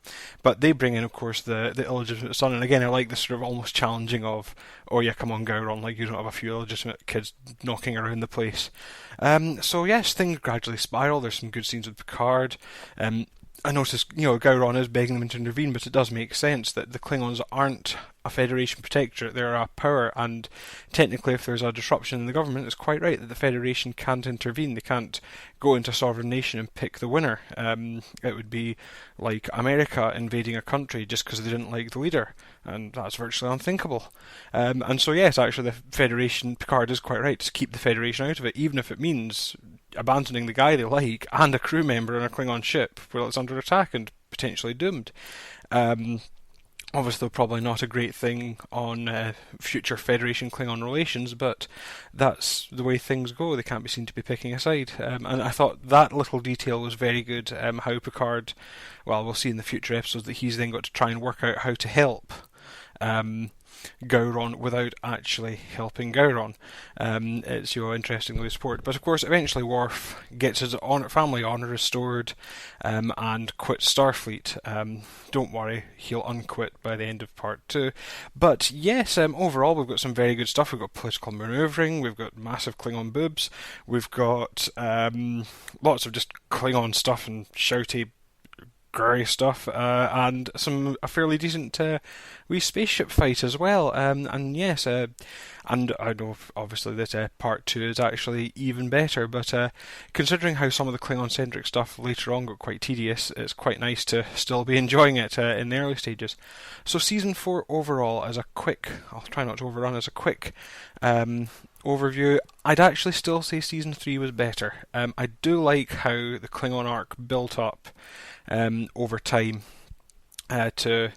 But they bring in, of course, the illegitimate son. And again, I like this sort of almost challenging of, oh yeah, come on, Gowron, like you don't have a few illegitimate kids knocking around the place. So yes, things gradually spiral. There's some good scenes with Picard. I noticed, Gowron is begging them to intervene, but it does make sense that the Klingons aren't a Federation protectorate, they're a power, and technically if there's a disruption in the government, it's quite right that the Federation can't intervene. They can't go into a sovereign nation and pick the winner. It would be like America invading a country just because they didn't like the leader, and that's virtually unthinkable. And so yes, actually the Federation, Picard is quite right to keep the Federation out of it, even if it means abandoning the guy they like and a crew member on a Klingon ship while it's under attack and potentially doomed. Obviously, probably not a great thing on future Federation Klingon relations, but that's the way things go. They can't be seen to be picking a side. And I thought that little detail was very good. How Picard, well, we'll see in the future episodes that he's then got to try and work out how to help Gowron without actually helping Gowron. It's interesting with sport. But of course, eventually Worf gets his family honour restored and quits Starfleet. Don't worry, he'll unquit by the end of part 2. But yes, overall we've got some very good stuff. We've got political manoeuvring, we've got massive Klingon boobs, we've got lots of just Klingon stuff and shouty grey stuff, and a fairly decent wee spaceship fight as well. And yes, and I know obviously that part 2 is actually even better, but considering how some of the Klingon-centric stuff later on got quite tedious, it's quite nice to still be enjoying it in the early stages. So season 4 overall, I'll try not to overrun, as a quick overview, I'd actually still say season 3 was better. I do like how the Klingon arc built up over time to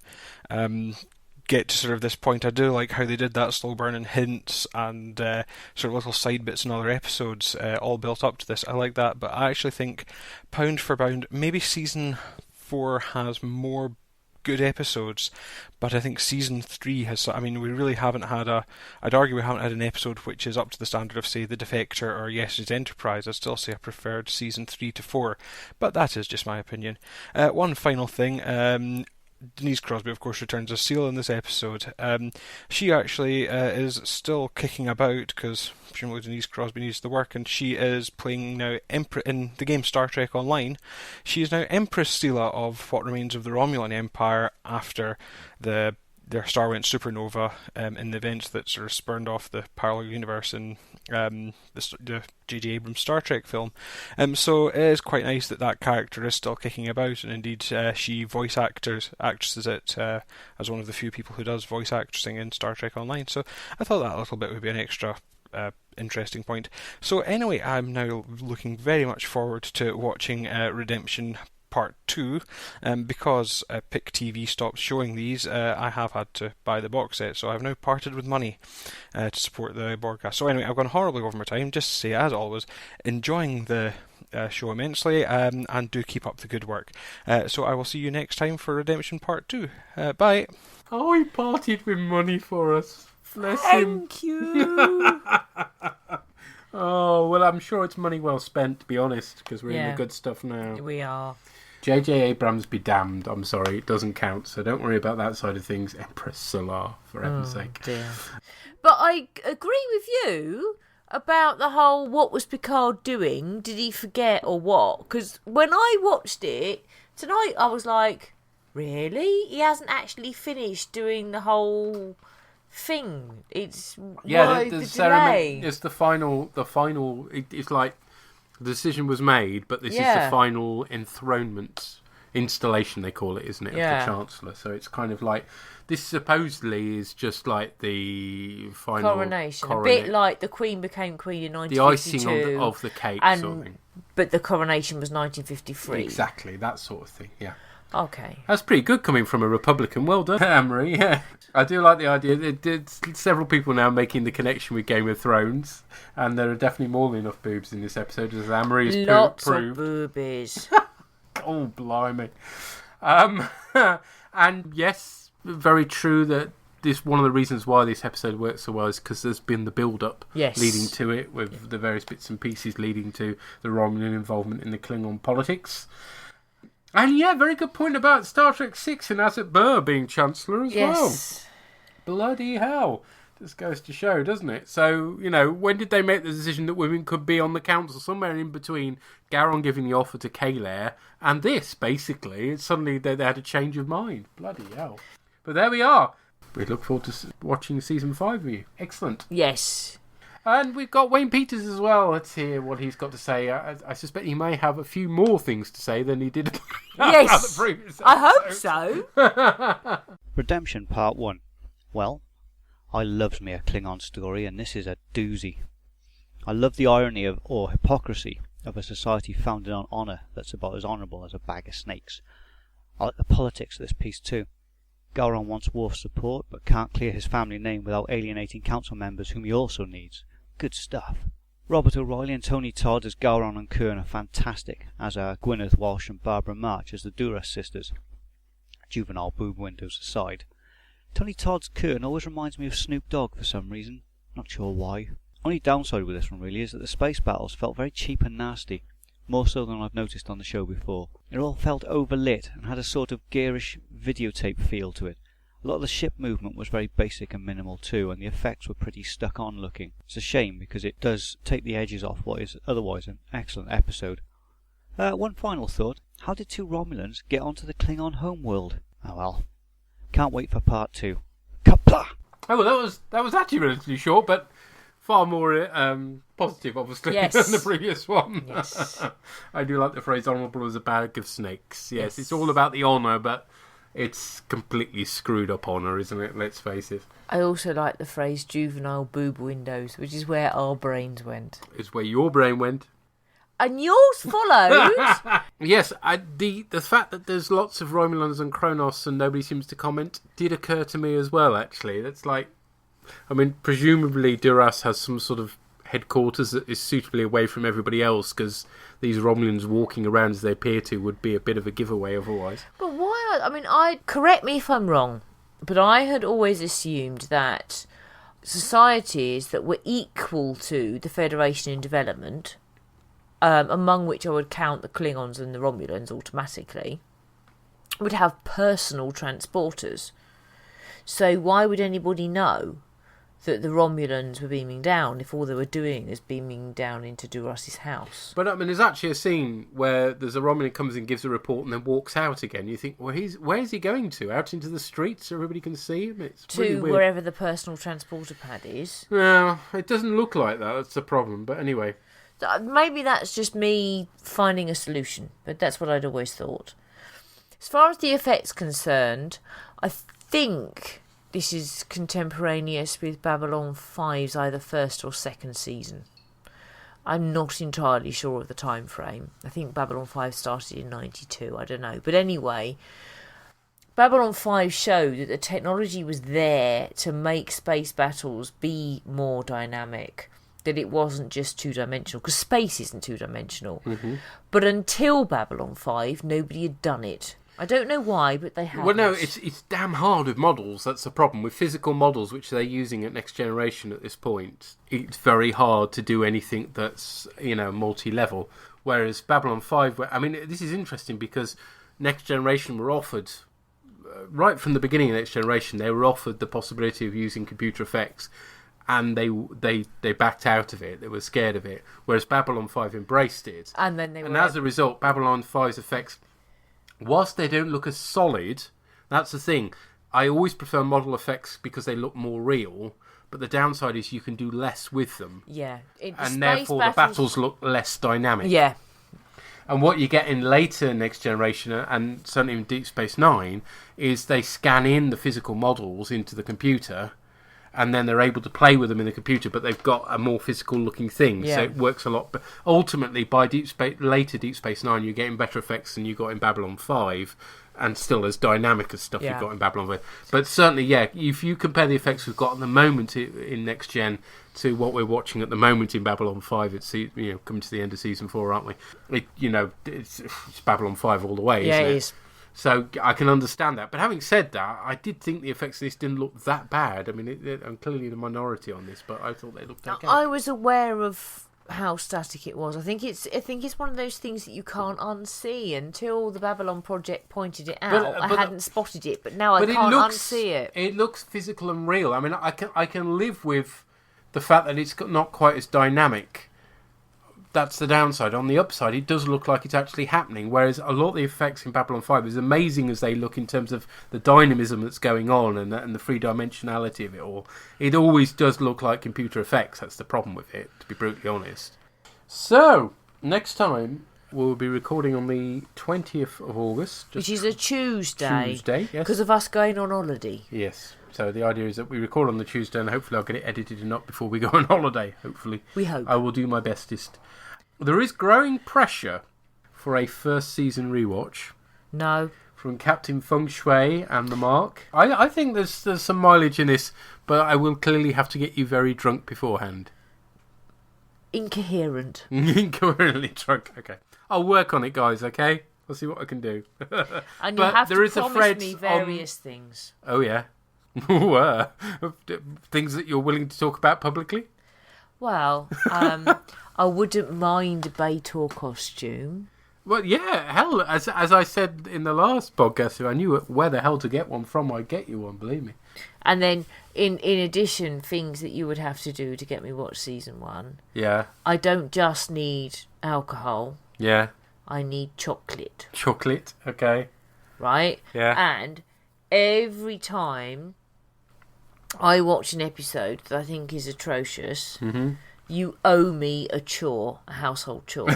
get to sort of this point. I do like how they did that slow burn and hints and sort of little side bits in other episodes all built up to this. I like that, but I actually think pound for pound, maybe season 4 has more good episodes, but I think season 3 has, we really haven't had I'd argue we haven't had an episode which is up to the standard of, say, The Defector or Yesterday's Enterprise. I'd still say I preferred season 3 to 4, but that is just my opinion. One final thing, Denise Crosby, of course, returns as Seal in this episode. She actually is still kicking about because presumably Denise Crosby needs the work, and she is playing now in the game Star Trek Online. She is now Empress Sela of what remains of the Romulan Empire after the their star went supernova in the events that sort of spurned off the parallel universe in the J.J. Abrams Star Trek film. So it is quite nice that character is still kicking about, and indeed she actresses it as one of the few people who does voice actressing in Star Trek Online. So I thought that little bit would be an extra interesting point. So anyway, I'm now looking very much forward to watching Redemption Part 2, because Pick TV stopped showing these. I have had to buy the box set, so I've now parted with money to support the bOrgCast. So anyway, I've gone horribly over my time. Just to say, as always, enjoying the show immensely, and do keep up the good work. So I will see you next time for Redemption Part 2. Bye. Oh, he parted with money for us. Bless him. Thank you. Oh, well, I'm sure it's money well spent, to be honest, because we're in the good stuff now. We are. J.J. Abrams be damned. I'm sorry, it doesn't count, so don't worry about that side of things. Empress Solar, for heaven's sake. Dear. But I agree with you about the whole, what was Picard doing? Did he forget or what? Because when I watched it tonight, I was like, really? He hasn't actually finished doing the whole thing. It's why the ceremony. delay? It's the final. It's like the decision was made, but this is the final enthronement installation, they call it, isn't it, of the Chancellor? So it's kind of like, this supposedly is just like the final coronation. A bit like the Queen became Queen in 1952. The icing of the cake, sort of thing. But the coronation was 1953. Exactly, that sort of thing, yeah. Okay. That's pretty good coming from a Republican. Well done, Anne-Marie. Yeah. I do like the idea. There's several people now making the connection with Game of Thrones, and there are definitely more than enough boobs in this episode, as Anne-Marie's proved. Lots of boobies. Oh, blimey. And yes, very true that one of the reasons why this episode works so well is because there's been the build-up leading to it, with the various bits and pieces leading to the Romulan involvement in the Klingon politics. And yeah, very good point about Star Trek 6 and Azet Burr being Chancellor as well. Bloody hell. This goes to show, doesn't it? So, when did they make the decision that women could be on the council? Somewhere in between Gowron giving the offer to Kaylair and this, basically. Suddenly they had a change of mind. Bloody hell. But there we are. We look forward to watching season 5 with you. Excellent. Yes. And we've got Wayne Peters as well. Let's hear what he's got to say. I suspect he may have a few more things to say than he did about the previous episode. I hope so. Redemption Part 1. Well, I loves me a Klingon story, and this is a doozy. I love the irony or hypocrisy of a society founded on honour that's about as honourable as a bag of snakes. I like the politics of this piece too. Gowron wants Worf's support, but can't clear his family name without alienating council members whom he also needs. Good stuff. Robert O'Reilly and Tony Todd as Gowron and Kurn are fantastic, as are Gwyneth Walsh and Barbara March as the Duras sisters. Juvenile boob windows aside. Tony Todd's Kurn always reminds me of Snoop Dogg for some reason. Not sure why. Only downside with this one really is that the space battles felt very cheap and nasty. More so than I've noticed on the show before. It all felt overlit and had a sort of gearish videotape feel to it. A lot of the ship movement was very basic and minimal too, and the effects were pretty stuck on looking. It's a shame because it does take the edges off what is otherwise an excellent episode. One final thought. How did two Romulans get onto the Klingon homeworld? Oh well. Can't wait for part 2. Kapla! Oh, well, that was actually relatively short, but far more positive, obviously, than the previous one. Yes. I do like the phrase "honourable as a bag of snakes." Yes, it's all about the honour, but it's completely screwed up honour, isn't it? Let's face it. I also like the phrase "juvenile boob windows," which is where our brains went. It's where your brain went. And yours followed. Yes, the fact that there's lots of Romulans and Kronos and nobody seems to comment did occur to me as well, actually. That's like, I mean, presumably Duras has some sort of headquarters that is suitably away from everybody else, because these Romulans walking around as they appear to would be a bit of a giveaway otherwise. But why? I mean, correct me if I'm wrong, but I had always assumed that societies that were equal to the Federation in development, among which I would count the Klingons and the Romulans automatically, would have personal transporters. So why would anybody know that the Romulans were beaming down if all they were doing is beaming down into Duras's house. But I mean, there's actually a scene where there's a Romulan comes in, gives a report, and then walks out again. You think, well, where's he going to? Out into the streets so everybody can see him? It's really weird. Wherever the personal transporter pad is. Well, it doesn't look like that. That's the problem. But anyway. Maybe that's just me finding a solution, but that's what I'd always thought. As far as the effects concerned, I think this is contemporaneous with Babylon 5's either first or second season. I'm not entirely sure of the time frame. I think Babylon 5 started in 92, I don't know. But anyway, Babylon 5 showed that the technology was there to make space battles be more dynamic, that it wasn't just two-dimensional, because space isn't two-dimensional. Mm-hmm. But until Babylon 5, nobody had done it. I don't know why, but they have. Well, no, it's damn hard with models. That's the problem. With physical models, which they're using at Next Generation at this point, it's very hard to do anything that's, multi-level. Whereas Babylon 5, this is interesting because Next Generation were offered, right from the beginning of Next Generation, they were offered the possibility of using computer effects, and they backed out of it. They were scared of it. Whereas Babylon 5 embraced it. And as a result, Babylon 5's effects, whilst they don't look as solid, that's the thing. I always prefer model effects because they look more real, but the downside is you can do less with them. Yeah. And therefore the battles look less dynamic. Yeah. And what you get in later Next Generation, and certainly in Deep Space Nine, is they scan in the physical models into the computer, and then they're able to play with them in the computer, but they've got a more physical-looking thing, so it works a lot. But ultimately, by later Deep Space Nine, you're getting better effects than you got in Babylon 5, and still as dynamic as stuff you've got in Babylon 5. But certainly, if you compare the effects we've got at the moment in Next Gen to what we're watching at the moment in Babylon 5, it's coming to the end of Season 4, aren't we? It's Babylon 5 all the way, isn't it? Yeah, it is. So I can understand that. But having said that, I did think the effects of this didn't look that bad. I mean, I'm clearly the minority on this, but I thought they looked okay. I was aware of how static it was. I think it's one of those things that you can't unsee. Until the Babylon Project pointed it out, I hadn't spotted it, but now I can't unsee it. It looks physical and real. I mean, I can live with the fact that it's not quite as dynamic. That's the downside. On the upside, it does look like it's actually happening, whereas a lot of the effects in Babylon 5, as amazing as they look in terms of the dynamism that's going on and the three-dimensionality of it all, it always does look like computer effects. That's the problem with it, to be brutally honest. So, next time, we'll be recording on the 20th of August. Which is a Tuesday. Tuesday, yes. Because of us going on holiday. Yes. So the idea is that we record on the Tuesday, and hopefully I'll get it edited and up before we go on holiday, hopefully. We hope. I will do my bestest. There is growing pressure for a first season rewatch. No. From Captain Feng Shui and the Mark. I think there's some mileage in this, but I will clearly have to get you very drunk beforehand. Incoherent. Incoherently drunk, okay. I'll work on it, guys, okay? I'll see what I can do. And you have to promise me various things. Oh, yeah. Things that you're willing to talk about publicly? Well, I wouldn't mind a Baitor costume. Well, yeah, hell, as I said in the last podcast, if I knew where the hell to get one from, I'd get you one, believe me. And then, in addition, things that you would have to do to get me watch season 1. Yeah. I don't just need alcohol. Yeah. I need chocolate. Chocolate, okay. Right? Yeah. And every time I watch an episode that I think is atrocious, you owe me a chore, a household chore,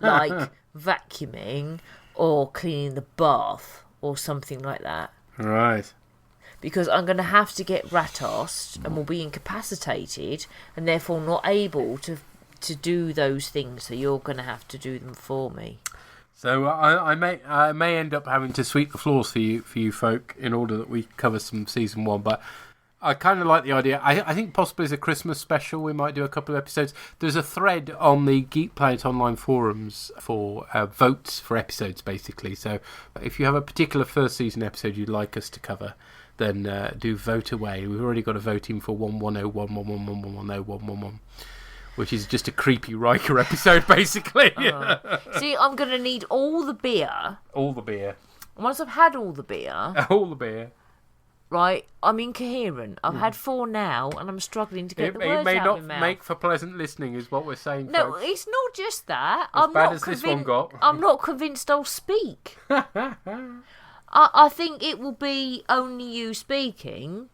like vacuuming or cleaning the bath or something like that. Right. Because I'm going to have to get Ratos and will be incapacitated and therefore not able to do those things, so you're going to have to do them for me. So I may end up having to sweep the floors for you folk in order that we cover some season 1, but I kind of like the idea. I think possibly as a Christmas special we might do a couple of episodes. There's a thread on the Geek Planet Online forums for votes for episodes, basically. So if you have a particular first season episode you'd like us to cover, then do vote away. We've already got a vote in for 11011111101111, which is just a creepy Riker episode, basically. See, I'm going to need all the beer. All the beer. Once I've had all the beer... All the beer. right, I'm incoherent. I've had 4 now, and I'm struggling to get the words out of my mouth. It may not make for pleasant listening, is what we're saying, No, folks. it's not just that. As bad as this one got. I'm not convinced I'll speak. I think it will be only you speaking,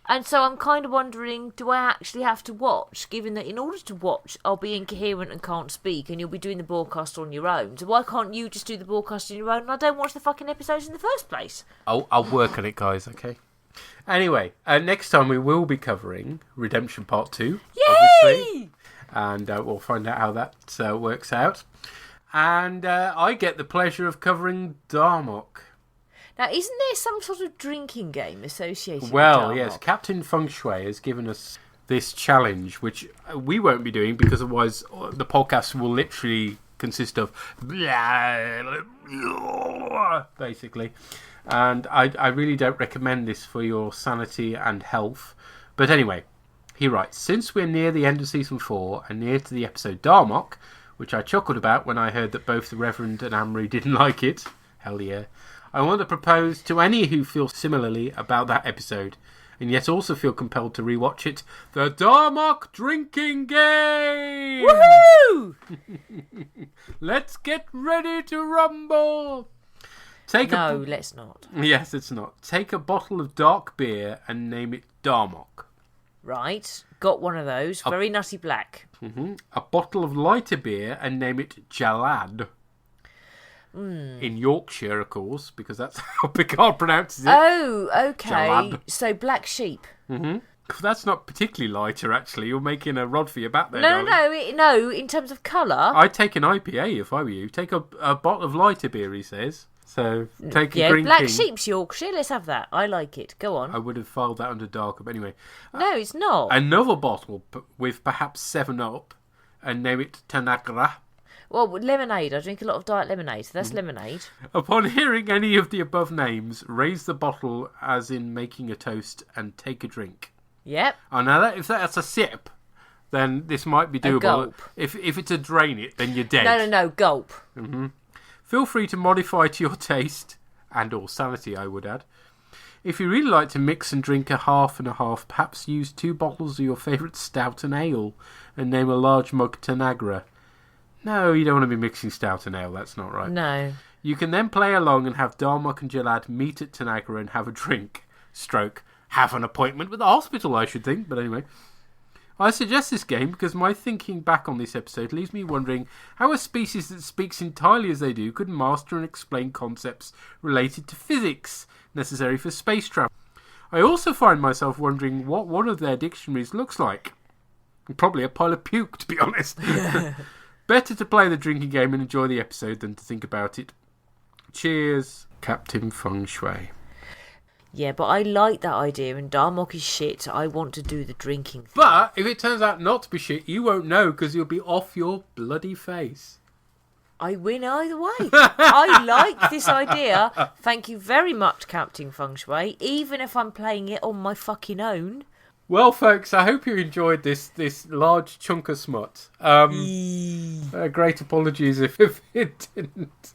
and so I'm kind of wondering, do I actually have to watch, given that in order to watch, I'll be incoherent and can't speak, and you'll be doing the broadcast on your own. So why can't you just do the broadcast on your own, and I don't watch the fucking episodes in the first place? I'll work on it, guys, okay? Anyway, next time we will be covering Redemption Part 2, obviously. And we'll find out how that works out. And I get the pleasure of covering Darmok. Now, isn't there some sort of drinking game associated with Well, Darmok? yes, Captain Feng Shui has given us this challenge, which we won't be doing because otherwise the podcast will literally consist of basically. And I really don't recommend this for your sanity and health. But anyway, he writes, since we're near the end of Season 4 and near to the episode Darmok, which I chuckled about when I heard that both the Reverend and Amory didn't like it, hell yeah, I want to propose to any who feel similarly about that episode, and yet also feel compelled to rewatch it, the Darmok Drinking Game! Woohoo! Let's get ready to rumble! Let's not. Yes, it's not. Take a bottle of dark beer and name it Darmok. Right, got one of those. Very nutty black. Mm-hmm. A bottle of lighter beer and name it Jalad. In Yorkshire, of course, because that's how Picard pronounces it. Oh, okay. Jalad. So black sheep. Mm-hmm. That's not particularly lighter, actually. You're making a rod for your back there, No, in terms of colour. I'd take an IPA if I were you. Take a bottle of lighter beer, he says. So, take a Green Black King. Sheep's Yorkshire. Let's have that. I like it. Go on. I would have filed that under darker, but anyway. No, it's not. Another bottle with perhaps 7-Up and name it Tanagra. Well, lemonade. I drink a lot of diet lemonade, so that's lemonade. Upon hearing any of the above names, raise the bottle as in making a toast and take a drink. Yep. Oh, now if that's a sip, then this might be doable. A gulp. If it's a drain it, then you're dead. No, gulp. Mm-hmm. Feel free to modify to your taste, and or sanity, I would add. If you really like to mix and drink a half and a half, perhaps use 2 bottles of your favourite stout and ale, and name a large mug Tanagra. No, you don't want to be mixing stout and ale, that's not right. No. You can then play along and have Darmok and Jalad meet at Tanagra and have a drink. Have an appointment with the hospital, I should think, but anyway. I suggest this game because my thinking back on this episode leaves me wondering how a species that speaks entirely as they do could master and explain concepts related to physics necessary for space travel. I also find myself wondering what one of their dictionaries looks like. Probably a pile of puke, to be honest. Better to play the drinking game and enjoy the episode than to think about it. Cheers, Captain Feng Shui. Yeah, but I like that idea, and Darmok is shit. I want to do the drinking thing. But if it turns out not to be shit, you won't know because you'll be off your bloody face. I win either way. I like this idea. Thank you very much, Captain Feng Shui, even if I'm playing it on my fucking own. Well, folks, I hope you enjoyed this large chunk of smut. Great apologies if it didn't.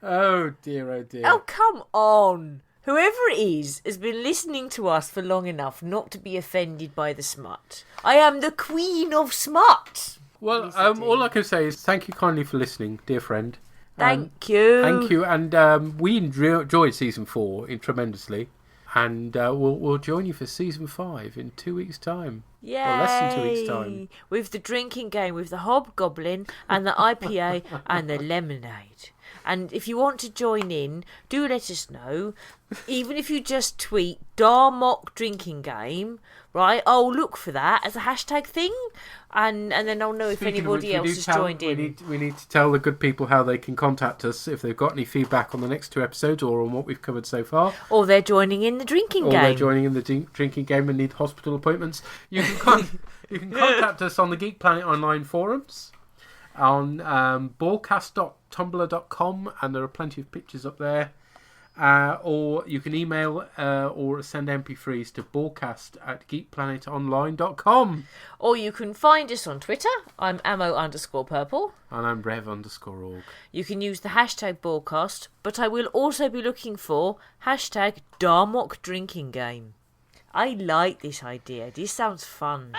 Oh, dear, oh, dear. Oh, come on. Whoever it is has been listening to us for long enough not to be offended by the smut. I am the queen of smut. Well, all I can say is thank you kindly for listening, dear friend. Thank you. Thank you, and we enjoyed Season 4 tremendously. And we'll join you for Season 5 in 2 weeks' time. Yay! Or less than 2 weeks' time. With the drinking game, with the hobgoblin and the IPA and the lemonade. And if you want to join in, do let us know. Even if you just tweet Darmok drinking game, right? I'll look for that as a hashtag thing, and then I'll know if anybody else has joined in. We need to tell the good people how they can contact us if they've got any feedback on the next 2 episodes or on what we've covered so far. Or they're joining in the drinking game. Or they're joining in the drinking game and need hospital appointments. You can you can contact us on the Geek Planet Online forums, on bOrgCast.tumblr.com, and there are plenty of pictures up there. or you can email or send MP3s to bOrgCast@geekplanetonline.com. Or you can find us on Twitter. I'm ammo_purple. And I'm Rev_org. You can use the hashtag bOrgCast, but I will also be looking for hashtag Darmok drinking game. I like this idea. This sounds fun.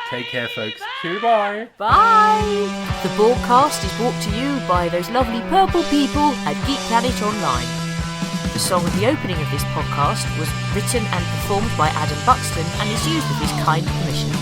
Take care, folks. Goodbye. Bye. The bOrgCast is brought to you by those lovely purple people at Geek Planet Online. The song at the opening of this podcast was written and performed by Adam Buxton and is used with his kind permission.